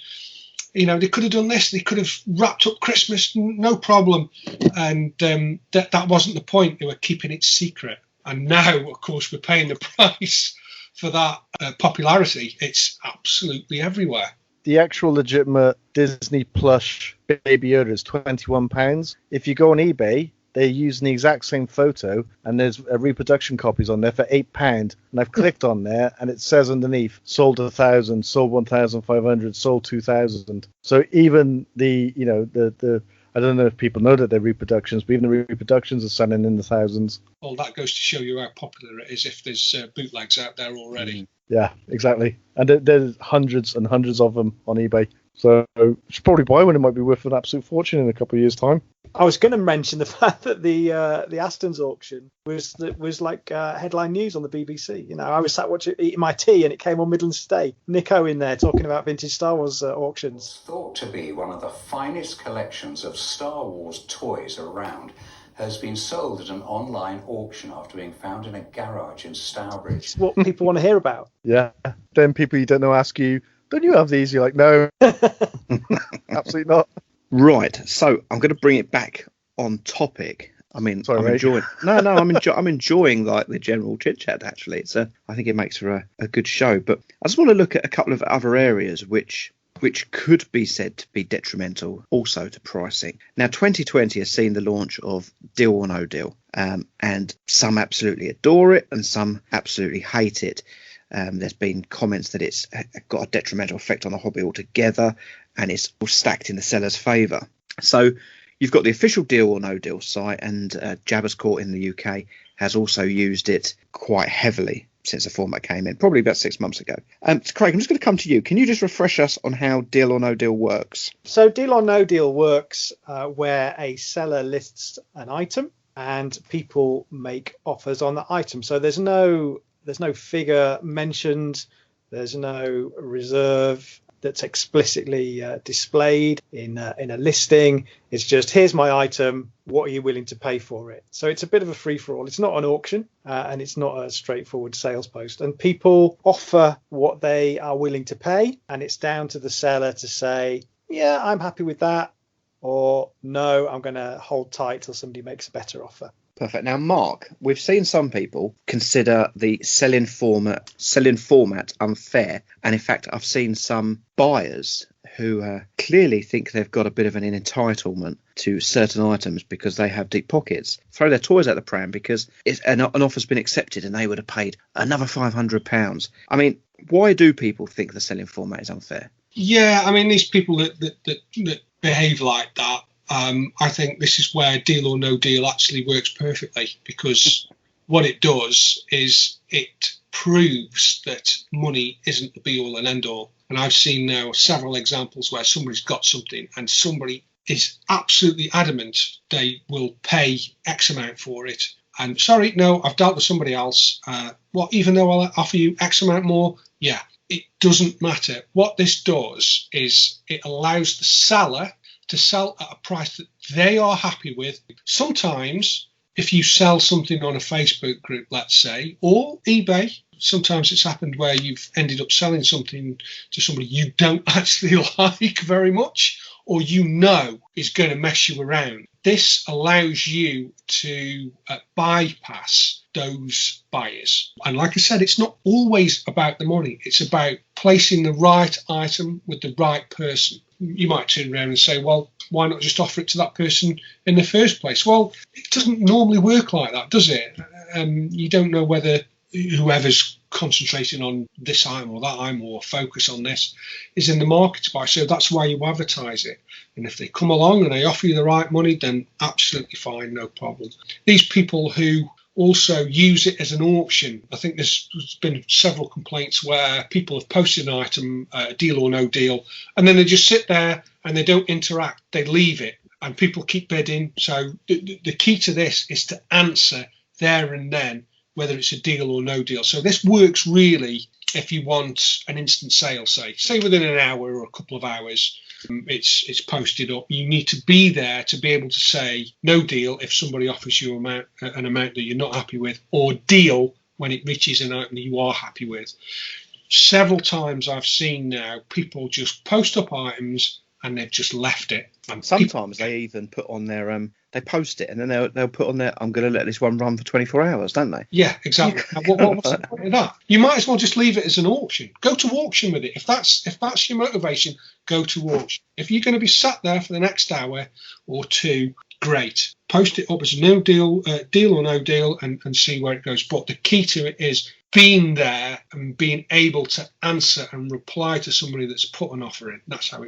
they could have done this, they could have wrapped up Christmas, no problem. And that wasn't the point. They were keeping it secret. And now, of course, we're paying the price for that popularity. It's absolutely everywhere. The actual legitimate Disney plush Baby Yoda is £21. If you go on eBay, they're using the exact same photo, and there's reproduction copies on there for £8. And I've clicked on there, and it says underneath, sold 1,000, sold 1,500, sold 2,000. So even the I don't know if people know that they're reproductions, but even the reproductions are selling in the thousands. Well, that goes to show you how popular it is if there's bootlegs out there already. Yeah, exactly. And there's hundreds and hundreds of them on eBay. So you should probably buy one. It might be worth an absolute fortune in a couple of years' time. I was going to mention the fact that the Astons auction was like headline news on the BBC. I was sat eating my tea, and it came on Midlands Today. Nico in there talking about vintage Star Wars auctions. Thought to be one of the finest collections of Star Wars toys around, has been sold at an online auction after being found in a garage in Stourbridge. It's what people want to hear about. Yeah. Then people you don't know ask you, don't you have these? You're like, no, absolutely not. Right. So I'm going to bring it back on topic. I mean, I'm enjoying. I'm enjoying like the general chit chat. Actually, I think it makes for a good show. But I just want to look at a couple of other areas which could be said to be detrimental also to pricing. Now, 2020 has seen the launch of Deal or No Deal, and some absolutely adore it and some absolutely hate it. There's been comments that it's got a detrimental effect on the hobby altogether, and it's all stacked in the seller's favour. So you've got the official Deal or No Deal site, and Jabber's Court in the UK has also used it quite heavily since the format came in, probably about 6 months ago. Craig, I'm just going to come to you. Can you just refresh us on how Deal or No Deal works? So Deal or No Deal works where a seller lists an item and people make offers on the item. So there's no figure mentioned. There's no reserve that's explicitly displayed in a listing. It's just, here's my item. What are you willing to pay for it? So it's a bit of a free-for-all. It's not an auction, and it's not a straightforward sales post. And people offer what they are willing to pay, and it's down to the seller to say, yeah, I'm happy with that, or no, I'm going to hold tight till somebody makes a better offer. Perfect. Now, Mark, we've seen some people consider the selling format unfair, and in fact, I've seen some buyers who clearly think they've got a bit of an entitlement to certain items because they have deep pockets, throw their toys out the pram because an offer's been accepted and they would have paid another £500. I mean, why do people think the selling format is unfair? Yeah, I mean, these people that behave like that, I think this is where deal or no deal actually works perfectly, because what it does is it proves that money isn't the be all and end all. And I've seen now several examples where somebody's got something and somebody is absolutely adamant they will pay X amount for it. And sorry, no, I've dealt with somebody else. Even though I'll offer you X amount more, yeah, it doesn't matter. What this does is it allows the seller to sell at a price that they are happy with. Sometimes, if you sell something on a Facebook group, let's say, or eBay, sometimes it's happened where you've ended up selling something to somebody you don't actually like very much, or is going to mess you around. This allows you to bypass those buyers. And like I said, it's not always about the money. It's about placing the right item with the right person. You might turn around and say, well, why not just offer it to that person in the first place? Well, it doesn't normally work like that, does it? You don't know whether whoever's concentrating on this item or that item or focus on this is in the market to buy. So that's why you advertise it. And if they come along and they offer you the right money, then absolutely fine, no problem. These people who also use it as an auction, I think there's been several complaints where people have posted an item, deal or no deal, and then they just sit there and they don't interact. They leave it and people keep bidding. So the key to this is to answer there and then whether it's a deal or no deal. So this works really if you want an instant sale, say within an hour or a couple of hours, it's posted up. You need to be there to be able to say no deal if somebody offers you an amount that you're not happy with, or deal when it reaches an amount that you are happy with. Several times I've seen now people just post up items and they've just left it. And sometimes they even put on their they post it and then they'll put on their I'm going to let this one run for 24 hours, don't they? Yeah, exactly. What's the point of that? You might as well just leave it as an auction. Go to auction with it. If that's your motivation, go to auction. If you're going to be sat there for the next hour or two, great. Post it up as no deal, deal or no deal, and see where it goes. But the key to it is being there and being able to answer and reply to somebody that's put an offer in. That's how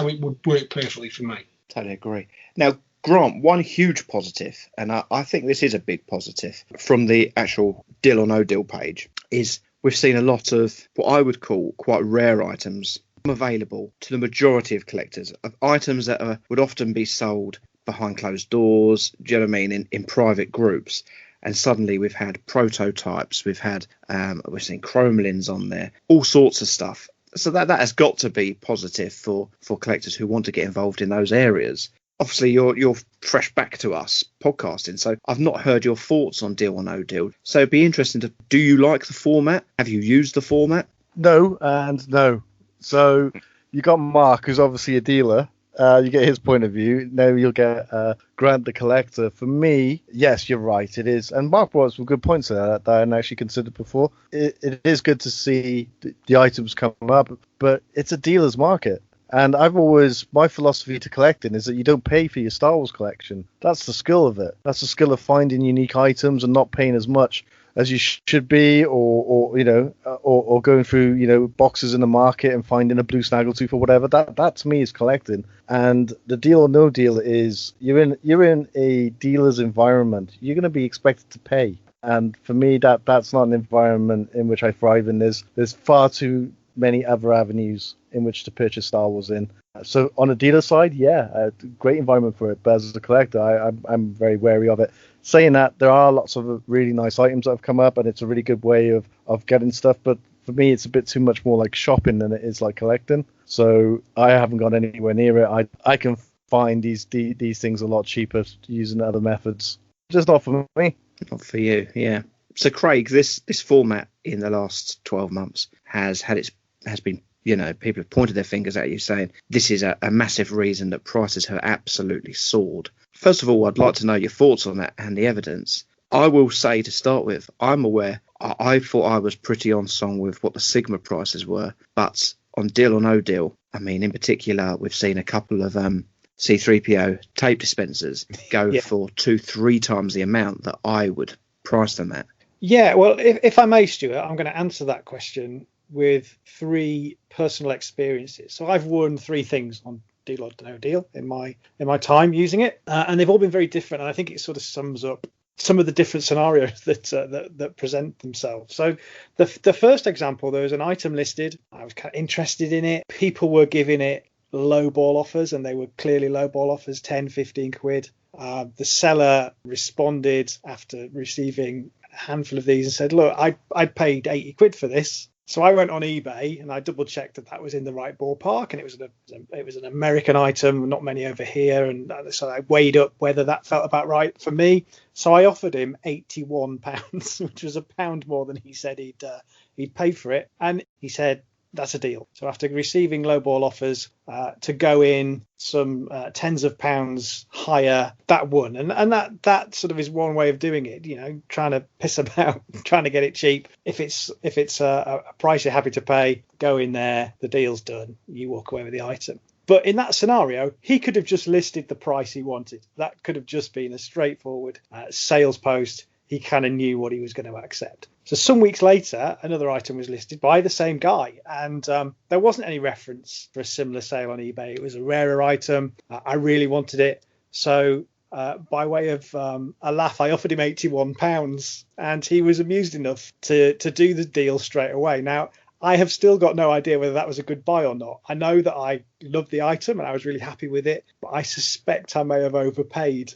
it would work perfectly for me. Totally agree. Now, Grant, one huge positive, and I think this is a big positive from the actual deal or no deal page, is we've seen a lot of what I would call quite rare items available to the majority of collectors, of items that would often be sold behind closed doors, do you know what I mean, in private groups. And suddenly we've had prototypes, we've seen chromelins on there, all sorts of stuff. So that has got to be positive for collectors who want to get involved in those areas. Obviously, you're fresh back to us podcasting, so I've not heard your thoughts on deal or no deal. So it'd be interesting do you like the format? Have you used the format? No and no. So you got Mark, who's obviously a dealer. You get his point of view. Now you'll get Grant, the collector. For me, yes, you're right. It is. And Mark brought some good points there that I hadn't actually considered before. It is good to see the items come up, but it's a dealer's market. And my philosophy to collecting is that you don't pay for your Star Wars collection. That's the skill of it. That's the skill of finding unique items and not paying as much as you should be, or going through, boxes in the market and finding a blue snaggletooth or whatever. That to me is collecting. And the deal or no deal is you're in a dealer's environment. You're going to be expected to pay. And for me, that's not an environment in which I thrive in. There's far too many other avenues in which to purchase Star Wars in. So on a dealer side, yeah, great environment for it. But as a collector, I'm very wary of it. Saying that, there are lots of really nice items that have come up, and it's a really good way of getting stuff. But for me, it's a bit too much more like shopping than it is like collecting. So I haven't gone anywhere near it. I can find these things a lot cheaper using other methods. Just not for me. Not for you, yeah. So Craig, this format in the last 12 months has been You know, people have pointed their fingers at you saying this is a massive reason that prices have absolutely soared. First of all, I'd like to know your thoughts on that and the evidence. I will say to start with, I'm aware, I thought I was pretty on song with what the Sigma prices were, but on Deal or No Deal, I mean, in particular, we've seen a couple of C3PO tape dispensers go for 2-3 times the amount that I would price them at. Yeah, well, if I may, Stuart, I'm going to answer that question with 3 personal experiences. So I've won 3 things on Deal or No Deal in my time using it, and they've all been very different. And I think it sort of sums up some of the different scenarios that present themselves. So the first example, there was an item listed. I was kind of interested in it. People were giving it low ball offers, and they were clearly low ball offers, 10, 15 quid. The seller responded after receiving a handful of these and said, look, I paid 80 quid for this. So I went on eBay and I double checked that was in the right ballpark, and it was an American item, not many over here, and so I weighed up whether that felt about right for me. So I offered him £81, which was £1 more than he said he'd pay for it, and he said that's a deal. So after receiving lowball offers to go in some tens of pounds higher, that won. And that sort of is one way of doing it, you know, trying to piss about, trying to get it cheap. If it's a price you're happy to pay, go in there, the deal's done, you walk away with the item. But in that scenario, he could have just listed the price he wanted. That could have just been a straightforward sales post. He kind of knew what he was going to accept. So some weeks later, another item was listed by the same guy, and there wasn't any reference for a similar sale on eBay. It was a rarer item. I really wanted it. So by way of a laugh, I offered him £81, and he was amused enough to do the deal straight away. Now, I have still got no idea whether that was a good buy or not. I know that I loved the item and I was really happy with it, but I suspect I may have overpaid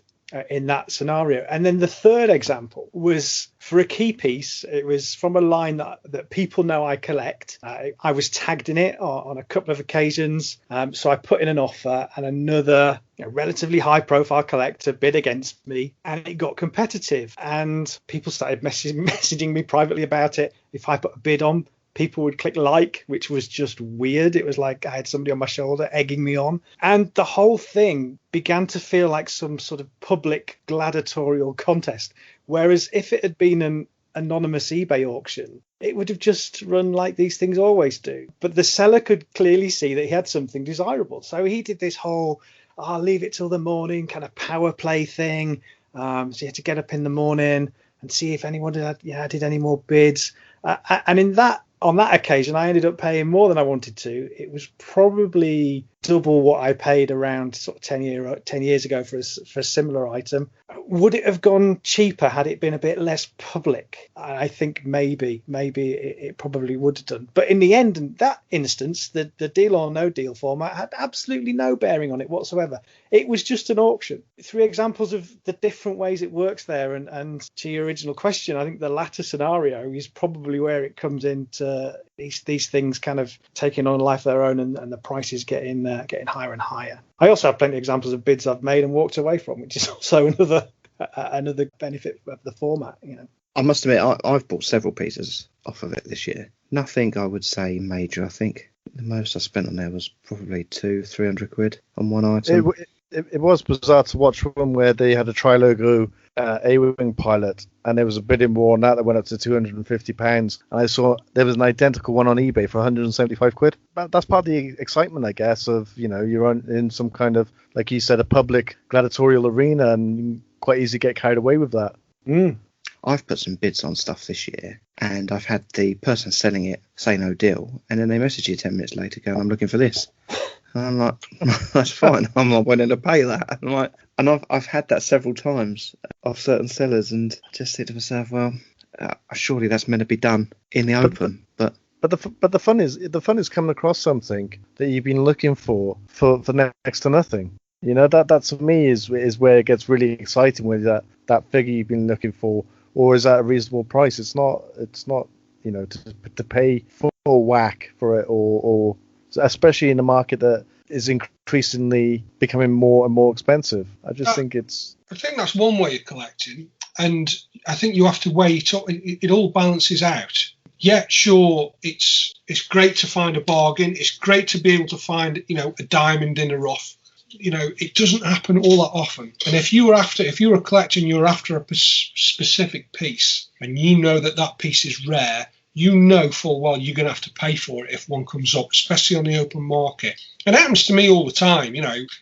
in that scenario. And then the third example was for a key piece. It was from a line that people know I collect. I was tagged in it on a couple of occasions. So I put in an offer, and another relatively high profile collector bid against me, and it got competitive, and people started messaging me privately about it. If I put a bid on, people would click like, which was just weird. It was like I had somebody on my shoulder egging me on. And the whole thing began to feel like some sort of public gladiatorial contest. Whereas if it had been an anonymous eBay auction, it would have just run like these things always do. But the seller could clearly see that he had something desirable. So he did this whole, I'll leave it till the morning kind of power play thing. So you had to get up in the morning and see if anyone did any more bids. And on that occasion, I ended up paying more than I wanted to. It was probably double what I paid around sort of 10 years ago for a similar item. Would it have gone cheaper had it been a bit less public? I think maybe it probably would have done. But in the end, in that instance, the deal or no deal format had absolutely no bearing on it whatsoever. It was just an auction. 3 examples of the different ways it works there. And to your original question, I think the latter scenario is probably where it comes into these things kind of taking on a life of their own, and the prices getting higher and higher. I also have plenty of examples of bids I've made and walked away from, which is also another benefit of the format. You know, I must admit, I've bought several pieces off of it this year. Nothing I would say major. I think the most I spent on there was probably 200-300 quid on one item. It was bizarre to watch one where they had a Trilogo A-wing pilot, and there was a bidding war on that went up to £250. And I saw there was an identical one on eBay for 175 quid. That's part of the excitement, I guess, of, you're in some kind of, like you said, a public gladiatorial arena, and you quite easily get carried away with that. I've put some bids on stuff this year, and I've had the person selling it say no deal, and then they message you 10 minutes later going, I'm looking for this. And I'm like, that's fine. I'm not willing to pay that. And I've had that several times of certain sellers, and I just think to myself, well, surely that's meant to be done in the open. But the fun is coming across something that you've been looking for next to nothing. That to me is where it gets really exciting, with that figure you've been looking for, or is that a reasonable price? It's not to pay full whack for it, or especially in a market that is increasingly becoming more and more expensive. I just think that's one way of collecting, and I think you have to weigh it up. It all balances out. yeah, sure, it's great to find a bargain. It's great to be able to find, a diamond in the rough. It doesn't happen all that often. And if you're a collector and you're after a specific piece, and you know that piece is rare, you know full well you're going to have to pay for it if one comes up, especially on the open market. And it happens to me all the time.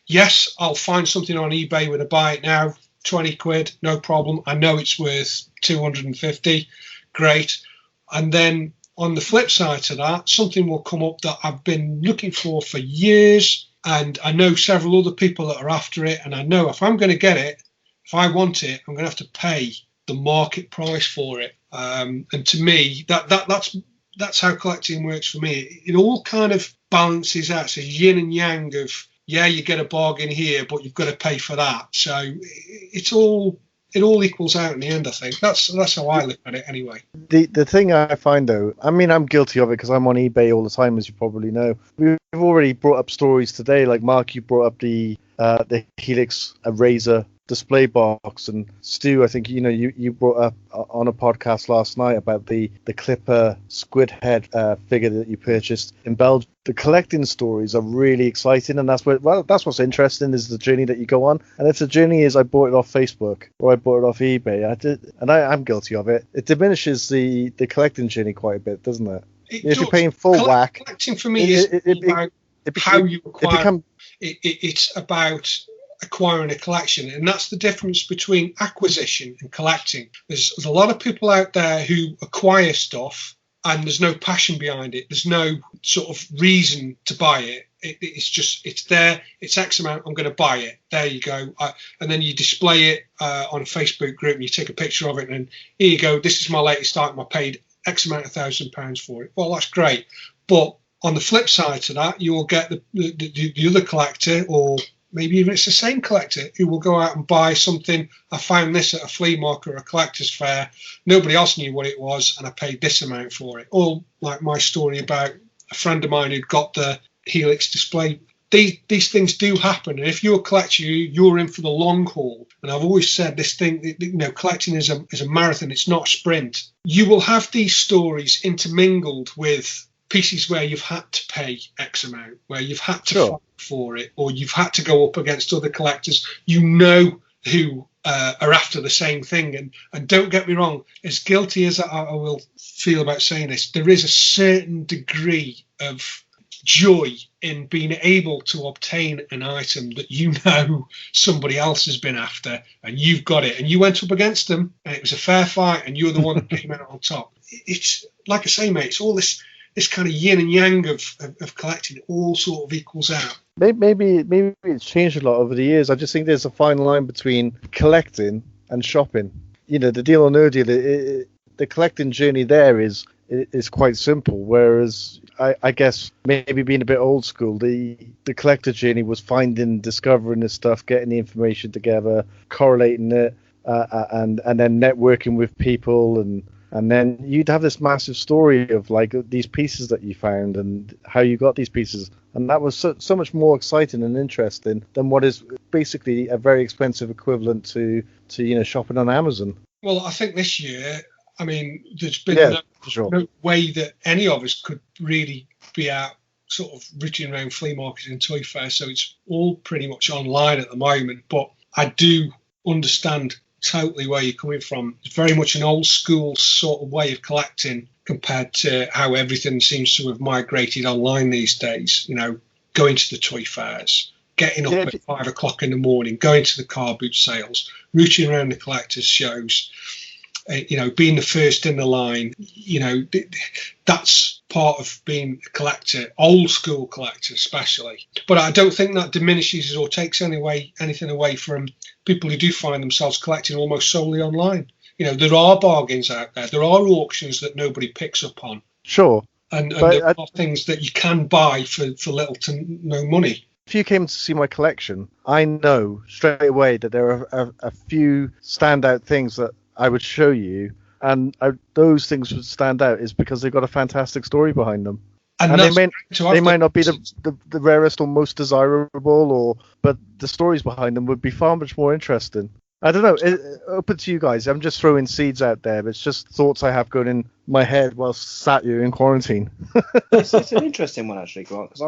Yes, I'll find something on eBay when I buy it now, 20 quid, no problem. I know it's worth 250, great. And then on the flip side to that, something will come up that I've been looking for years, and I know several other people that are after it, and I know if I'm going to get it, if I want it, I'm going to have to pay the market price for it. And to me, that's how collecting works for me. It all kind of balances out. It's a yin and yang of, yeah, you get a bargain here, but you've got to pay for that. So it all equals out in the end, I think. That's how I look at it anyway. The thing I find, though, I mean, I'm guilty of it because I'm on eBay all the time, as you probably know. We've already brought up stories today. Like, Mark, you brought up the Helix Razor display box, and Stu, I think you brought up on a podcast last night about the Clipper squid head figure that you purchased in Belgium. The collecting stories are really exciting, and that's what's interesting is the journey that you go on. And if the journey is I bought it off Facebook or I bought it off eBay, I'm guilty of it. It diminishes the collecting journey quite a bit, doesn't it? If you're paying full whack, collecting for me is about how you acquire. It's about acquiring a collection, and that's the difference between acquisition and collecting. There's a lot of people out there who acquire stuff and there's no passion behind it. There's no sort of reason to buy it. It's there. It's X amount. I'm going to buy it. There you go. And then you display it on a Facebook group and you take a picture of it, and here you go. This is my latest item. I paid X amount of £1,000 for it. Well, that's great. But on the flip side to that, you will get the other collector, or maybe even it's the same collector, who will go out and buy something. I found this at a flea market or a collector's fair. Nobody else knew what it was, and I paid this amount for it. Or like my story about a friend of mine who'd got the Helix display. These things do happen, and if you're a collector, you're in for the long haul. And I've always said this thing, collecting is a marathon. It's not a sprint. You will have these stories intermingled with pieces where you've had to pay X amount, where you've had to fight for it, or you've had to go up against other collectors who are after the same thing. And don't get me wrong, as guilty as I will feel about saying this, there is a certain degree of joy in being able to obtain an item that somebody else has been after, and you've got it, and you went up against them, and it was a fair fight, and you're the one that came out on top. It's like I say, mate, it's all this kind of yin and yang of collecting. It all sort of equals out. Maybe it's changed a lot over the years. I just think there's a fine line between collecting and shopping. The deal or no deal. The collecting journey there is quite simple, whereas I guess maybe being a bit old school, the collector journey was discovering this stuff, getting the information together, correlating it, and then networking with people, and then you'd have this massive story of like these pieces that you found and how you got these pieces. And that was so much more exciting and interesting than what is basically a very expensive equivalent to shopping on Amazon. Well, I think this year, I mean, there's been no way that any of us could really be out sort of rooting around flea markets and toy fairs. So it's all pretty much online at the moment. But I do understand totally where you're coming from. It's very much an old school sort of way of collecting compared to how everything seems to have migrated online these days. Going to the toy fairs, getting up at 5 o'clock in the morning, going to the car boot sales, rooting around the collectors' shows, being the first in the line. That's part of being a collector, old school collector especially. But I don't think that diminishes or takes anything away from people who do find themselves collecting almost solely online. There are bargains out there. There are auctions that nobody picks up on. Sure. And there are things that you can buy for little to no money. If you came to see my collection, I know straight away that there are a few standout things that I would show you, and those things would stand out is because they've got a fantastic story behind them. And they might not be the rarest or most desirable, but the stories behind them would be far much more interesting. I don't know. Open to you guys. I'm just throwing seeds out there. But it's just thoughts I have going in my head while sat here in quarantine. It's an interesting one actually, Grant, because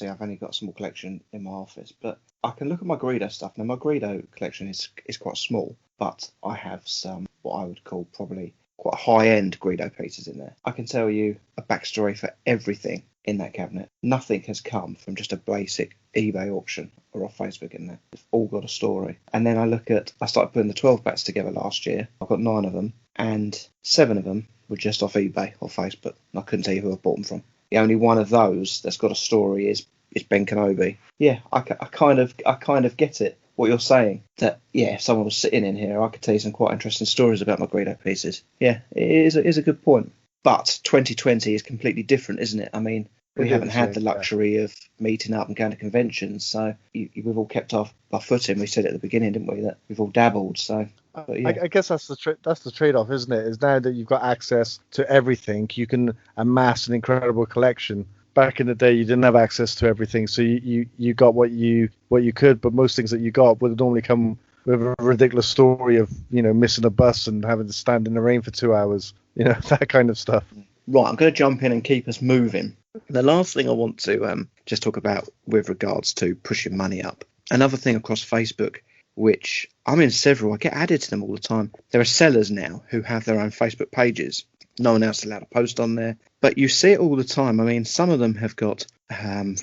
I've only got a small collection in my office, but I can look at my Greedo stuff. Now my Greedo collection is quite small, but I have some what I would call probably quite high-end Greedo pieces in there. I can tell you a backstory for everything in that cabinet. Nothing has come from just a basic eBay auction or off Facebook in there. They've all got a story. And then I started putting the 12 bats together last year. I've got 9 of them, and 7 of them were just off eBay or Facebook. And I couldn't tell you who I bought them from. The only one of those that's got a story is Ben Kenobi. Yeah, I kind of get it. What you're saying, that if someone was sitting in here, I could tell you some quite interesting stories about my Greedo pieces. Yeah, it is a good point. But 2020 is completely different, isn't it? I mean, we haven't had the luxury of meeting up and going to conventions, so we've all kept our foot in. We said at the beginning, didn't we, that we've all dabbled. So, yeah. I guess that's the trade-off, isn't it? Is now that you've got access to everything, you can amass an incredible collection. Back in the day, you didn't have access to everything, so you got what you could. But most things that you got would normally come with a ridiculous story of missing a bus and having to stand in the rain for 2 hours, that kind of stuff. Right, I'm going to jump in and keep us moving. The last thing I want to just talk about with regards to pushing money up. Another thing across Facebook, which I'm in several, I get added to them all the time. There are sellers now who have their own Facebook pages. No one else is allowed to post on there, but you see it all the time. I mean, some of them have got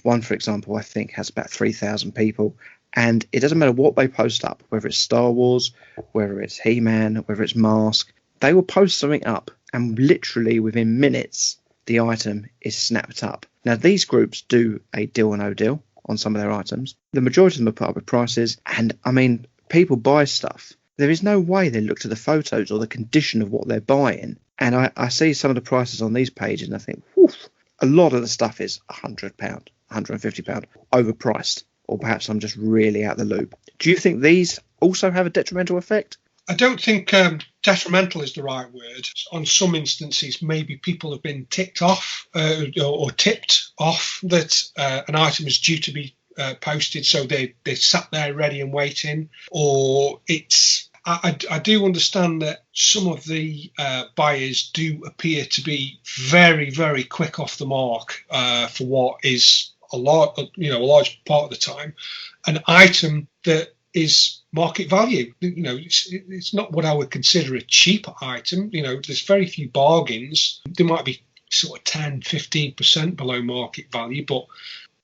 one, for example, I think has about 3,000 people, and it doesn't matter what they post up, whether it's Star Wars, whether it's He-Man, whether it's Mask, they will post something up, and literally within minutes, the item is snapped up. Now, these groups do a deal or no deal on some of their items. The majority of them are put up with prices, and I mean, people buy stuff. There is no way they look to the photos or the condition of what they're buying. And I see some of the prices on these pages and I think, woof, a lot of the stuff is £100, £150 overpriced. Or perhaps I'm just really out the loop. Do you think these also have a detrimental effect? I don't think detrimental is the right word. On some instances, maybe people have been ticked off or tipped off that an item is due to be posted, so they sat there ready and waiting, or it's... I do understand that some of the buyers do appear to be very, very quick off the mark for what is a large part of the time, an item that is market value. It's not what I would consider a cheap item. There's very few bargains. There might be sort of 10, 15% below market value, but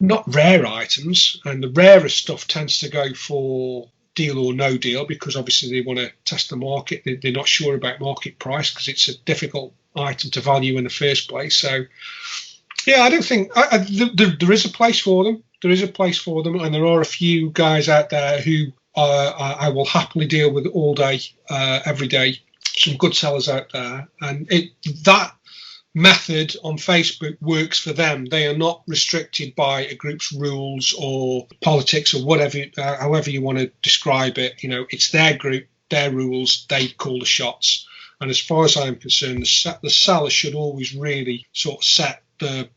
not rare items. And the rarest stuff tends to go for deal or no deal, because obviously they want to test the market. They're not sure about market price because it's a difficult item to value in the first place. So, yeah, I don't think there is a place for them. There is a place for them, and there are a few guys out there who I will happily deal with all day, every day. Some good sellers out there, and that method on Facebook works for them. They are not restricted by a group's rules or politics or whatever, however you want to describe it. It's their group, their rules, they call the shots. And as far as I'm concerned, the seller should always really sort of set the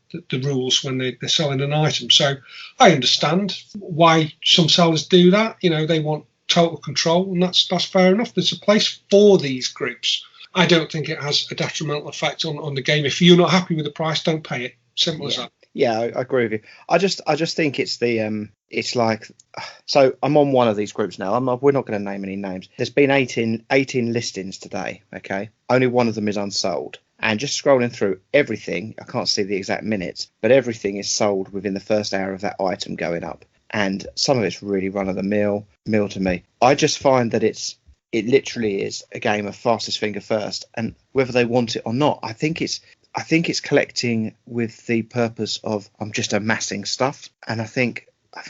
rules when they're selling an item. So I understand why some sellers do that. They want total control, and that's fair enough. There's a place for these groups. I don't think it has a detrimental effect on the game. If you're not happy with the price, don't pay it. Simple as that. Yeah, I agree with you. I just think it's it's like, so I'm on one of these groups now. We're not going to name any names. There's been 18 listings today. Okay, only one of them is unsold. And just scrolling through everything, I can't see the exact minutes, but everything is sold within the first hour of that item going up. And some of it's really run of the mill to me. I just find that it literally is a game of fastest finger first, and whether they want it or not, I think it's collecting with the purpose of I'm just amassing stuff, and I think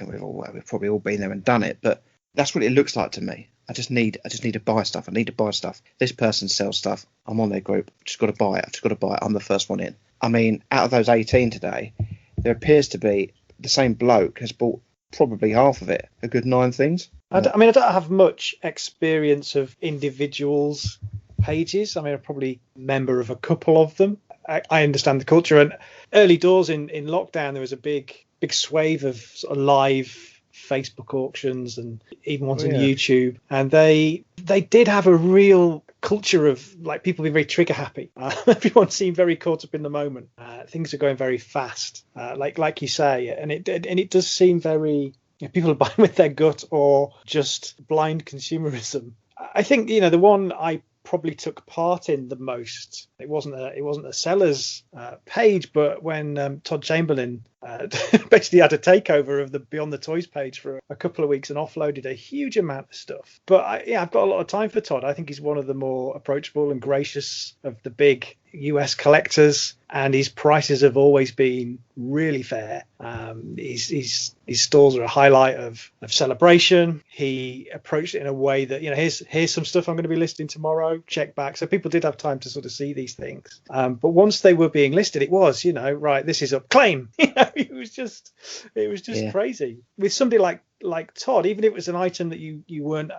we've probably all been there and done it, but that's what it looks like to me. I just need to buy stuff. I need to buy stuff. This person sells stuff. I'm on their group. I've just got to buy it. I'm the first one in. I mean, out of those 18 today, there appears to be the same bloke has bought probably half of it, a good 9 things. I don't have much experience of individuals' pages. I mean, I'm probably a member of a couple of them. I understand the culture. And early doors in lockdown, there was a big swathe of sort of live Facebook auctions and even ones on YouTube, and they did have a real culture of like people being very trigger happy. Everyone seemed very caught up in the moment. Things are going very fast, like you say, and it does seem very people are buying with their gut or just blind consumerism. I think the one I probably took part in the most. It wasn't a seller's page, but when Todd Chamberlain basically had a takeover of the Beyond the Toys page for a couple of weeks and offloaded a huge amount of stuff. But I've got a lot of time for Todd. I think he's one of the more approachable and gracious of the big US collectors, and his prices have always been really fair. His stalls are a highlight of celebration. He approached it in a way that here's some stuff I'm going to be listing tomorrow, check back. So people did have time to sort of see these things, but once they were being listed, it was right, this is up, claim. It was just crazy with somebody like Todd, even if it was an item that you weren't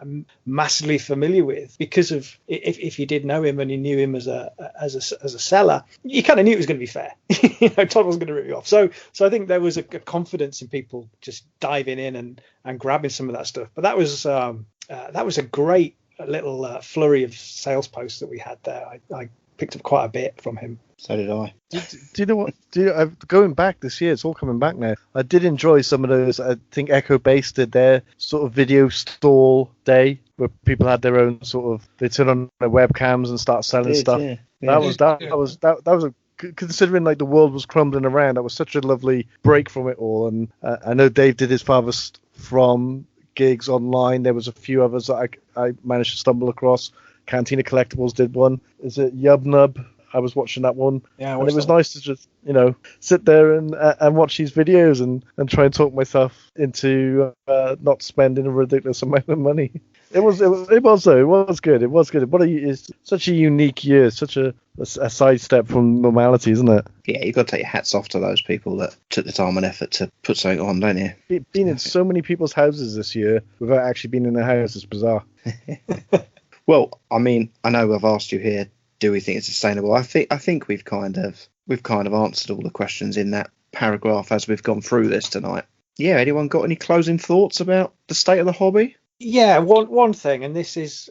massively familiar with, because of if you did know him and you knew him as a seller, you kind of knew it was going to be fair. Todd wasn't going to rip you off. So I think there was a confidence in people just diving in and grabbing some of that stuff. But that was a great little flurry of sales posts that we had there. I picked up quite a bit from him. So did I. Do you know what? Going back this year, it's all coming back now. I did enjoy some of those. I think Echo Base did their sort of video stall day where people had their own sort of. They turn on their webcams and start selling stuff. Yeah. That was a. Considering like the world was crumbling around, that was such a lovely break from it all. And I know Dave did his farthest from gigs online. There was a few others that I managed to stumble across. Cantina Collectibles did one. Is it Yub Nub? I was watching that one, and it was nice to just sit there and watch these videos and try and talk myself into not spending a ridiculous amount of money. It was good. It's such a unique year, such a sidestep from normality, isn't it? Yeah, you've got to take your hats off to those people that took the time and effort to put something on, don't you? Being in so many people's houses this year without actually being in their house is bizarre. Well, I mean, I know I've asked you here, do we think it's sustainable? I think we've kind of answered all the questions in that paragraph as we've gone through this tonight. Yeah, anyone got any closing thoughts about the state of the hobby? Yeah, one thing, and this is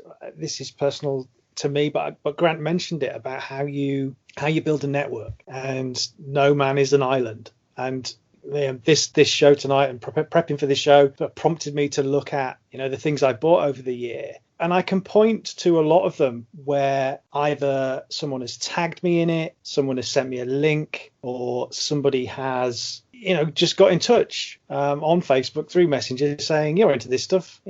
personal to me, but Grant mentioned it about how you build a network, and no man is an island. And this show tonight and prepping for this show prompted me to look at the things I bought over the year. And I can point to a lot of them where either someone has tagged me in it, someone has sent me a link, or somebody has, just got in touch on Facebook through Messenger saying, you're into this stuff.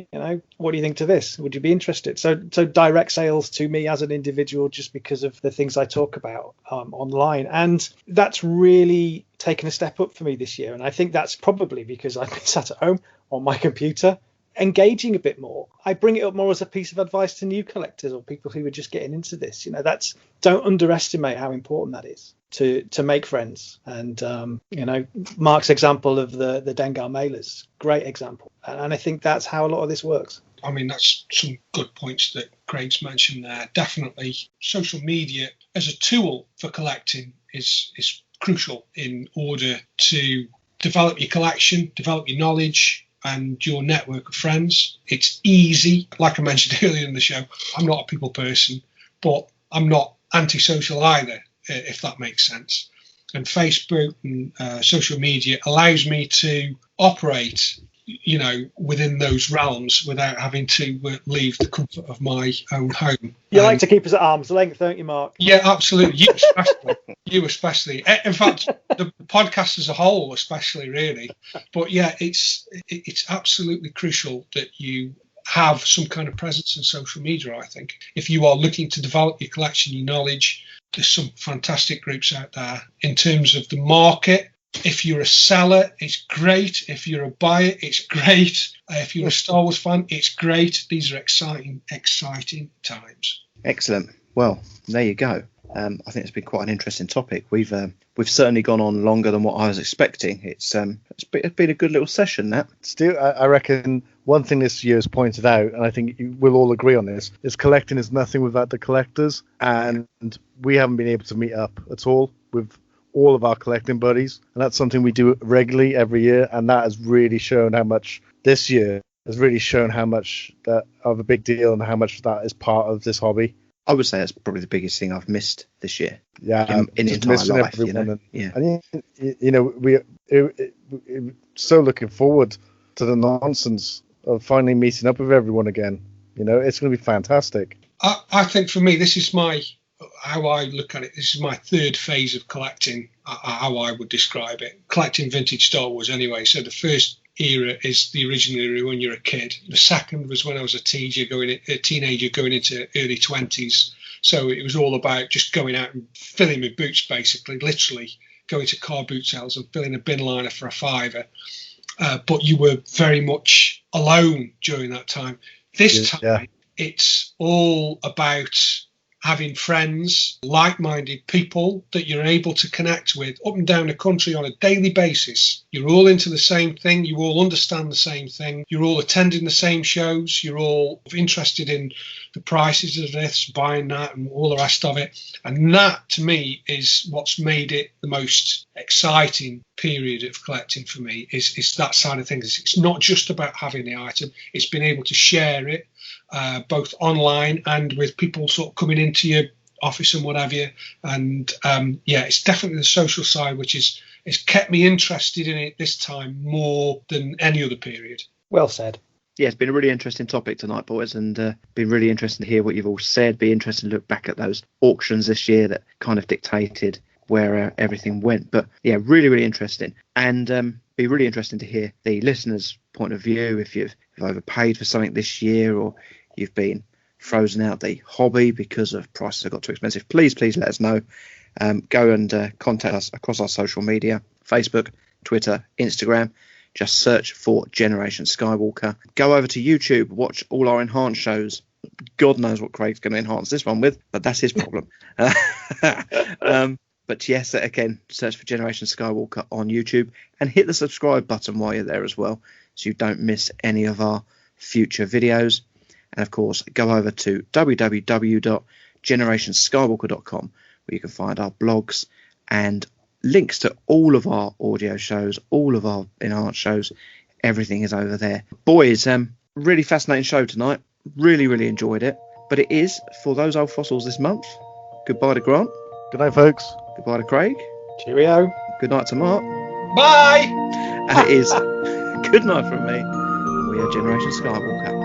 What do you think to this? Would you be interested? So direct sales to me as an individual just because of the things I talk about online. And that's really taken a step up for me this year. And I think that's probably because I've been sat at home on my computer engaging a bit more. I bring it up more as a piece of advice to new collectors or people who are just getting into this. Don't underestimate how important that is to make friends. And Mark's example of the Dengar mailers, great example. And I think that's how a lot of this works. I mean, that's some good points that Craig's mentioned there. Definitely social media as a tool for collecting is crucial in order to develop your collection, develop your knowledge and your network of friends. It's easy. Like I mentioned earlier in the show, I'm not a people person, but I'm not antisocial either, if that makes sense. And Facebook and social media allows me to operate, within those realms without having to leave the comfort of my own home. You like to keep us at arm's length, don't you, Mark? Yeah, absolutely. You especially. In fact, the podcast as a whole, especially, really. But yeah, it's absolutely crucial that you have some kind of presence in social media, I think. If you are looking to develop your collection, your knowledge, there's some fantastic groups out there. In terms of the market, if you're a seller, it's great. If you're a buyer, it's great. If you're a Star Wars fan, it's great. These are exciting times. Excellent. Well, there you go. I think it's been quite an interesting topic. We've certainly gone on longer than what I was expecting. It's been a good little session, that. Stu, I reckon one thing this year has pointed out, and I think we'll all agree on this, is collecting is nothing without the collectors, and we haven't been able to meet up at all with all of our collecting buddies, and that's something we do regularly every year, and that has really shown how much this year has really shown how much that of a big deal and how much that is part of this hobby. I would say that's probably the biggest thing I've missed this year. Yeah, in the entire life, you know. And we're so looking forward to the nonsense of finally meeting up with everyone again. It's going to be fantastic. I think for me, this is how I look at it. This is my third phase of collecting, how I would describe it. Collecting vintage Star Wars anyway. So the first era is the original era when you're a kid. The second was when I was a teenager going into early 20s. So it was all about just going out and filling my boots, basically, literally going to car boot sales and filling a bin liner for a $5. But you were very much alone during that time. This time, it's all about having friends, like-minded people that you're able to connect with up and down the country on a daily basis. You're all into the same thing. You all understand the same thing. You're all attending the same shows. You're all interested in the prices of this, buying that, and all the rest of it. And that, to me, is what's made it the most exciting period of collecting for me, is that side of things. It's not just about having the item. It's being able to share it, both online and with people sort of coming into your office and what have you. And it's definitely the social side which has kept me interested in it this time more than any other period. Well said. Yeah, it's been a really interesting topic tonight, boys, and been really interesting to hear what you've all said. Be interesting to look back at those auctions this year that kind of dictated where everything went. But yeah, really, really interesting. And be really interesting to hear the listeners' point of view, if you've overpaid for something this year, or you've been frozen out the hobby because of prices that got too expensive. Please let us know. Go and contact us across our social media, Facebook, Twitter, Instagram. Just search for Generation Skywalker. Go over to YouTube, watch all our enhanced shows. God knows what Craig's going to enhance this one with, but that's his problem. But yes, again, search for Generation Skywalker on YouTube and hit the subscribe button while you're there as well, so you don't miss any of our future videos. And of course, go over to www.generationskywalker.com, where you can find our blogs and links to all of our audio shows, all of our enhanced shows. Everything is over there. Boys, really fascinating show tonight. Really, really enjoyed it. But it is for those old fossils this month. Goodbye to Grant. Good night, folks. Goodbye to Craig. Cheerio. Good night to Mark. Bye. And it is good night from me. We are Generation Skywalker.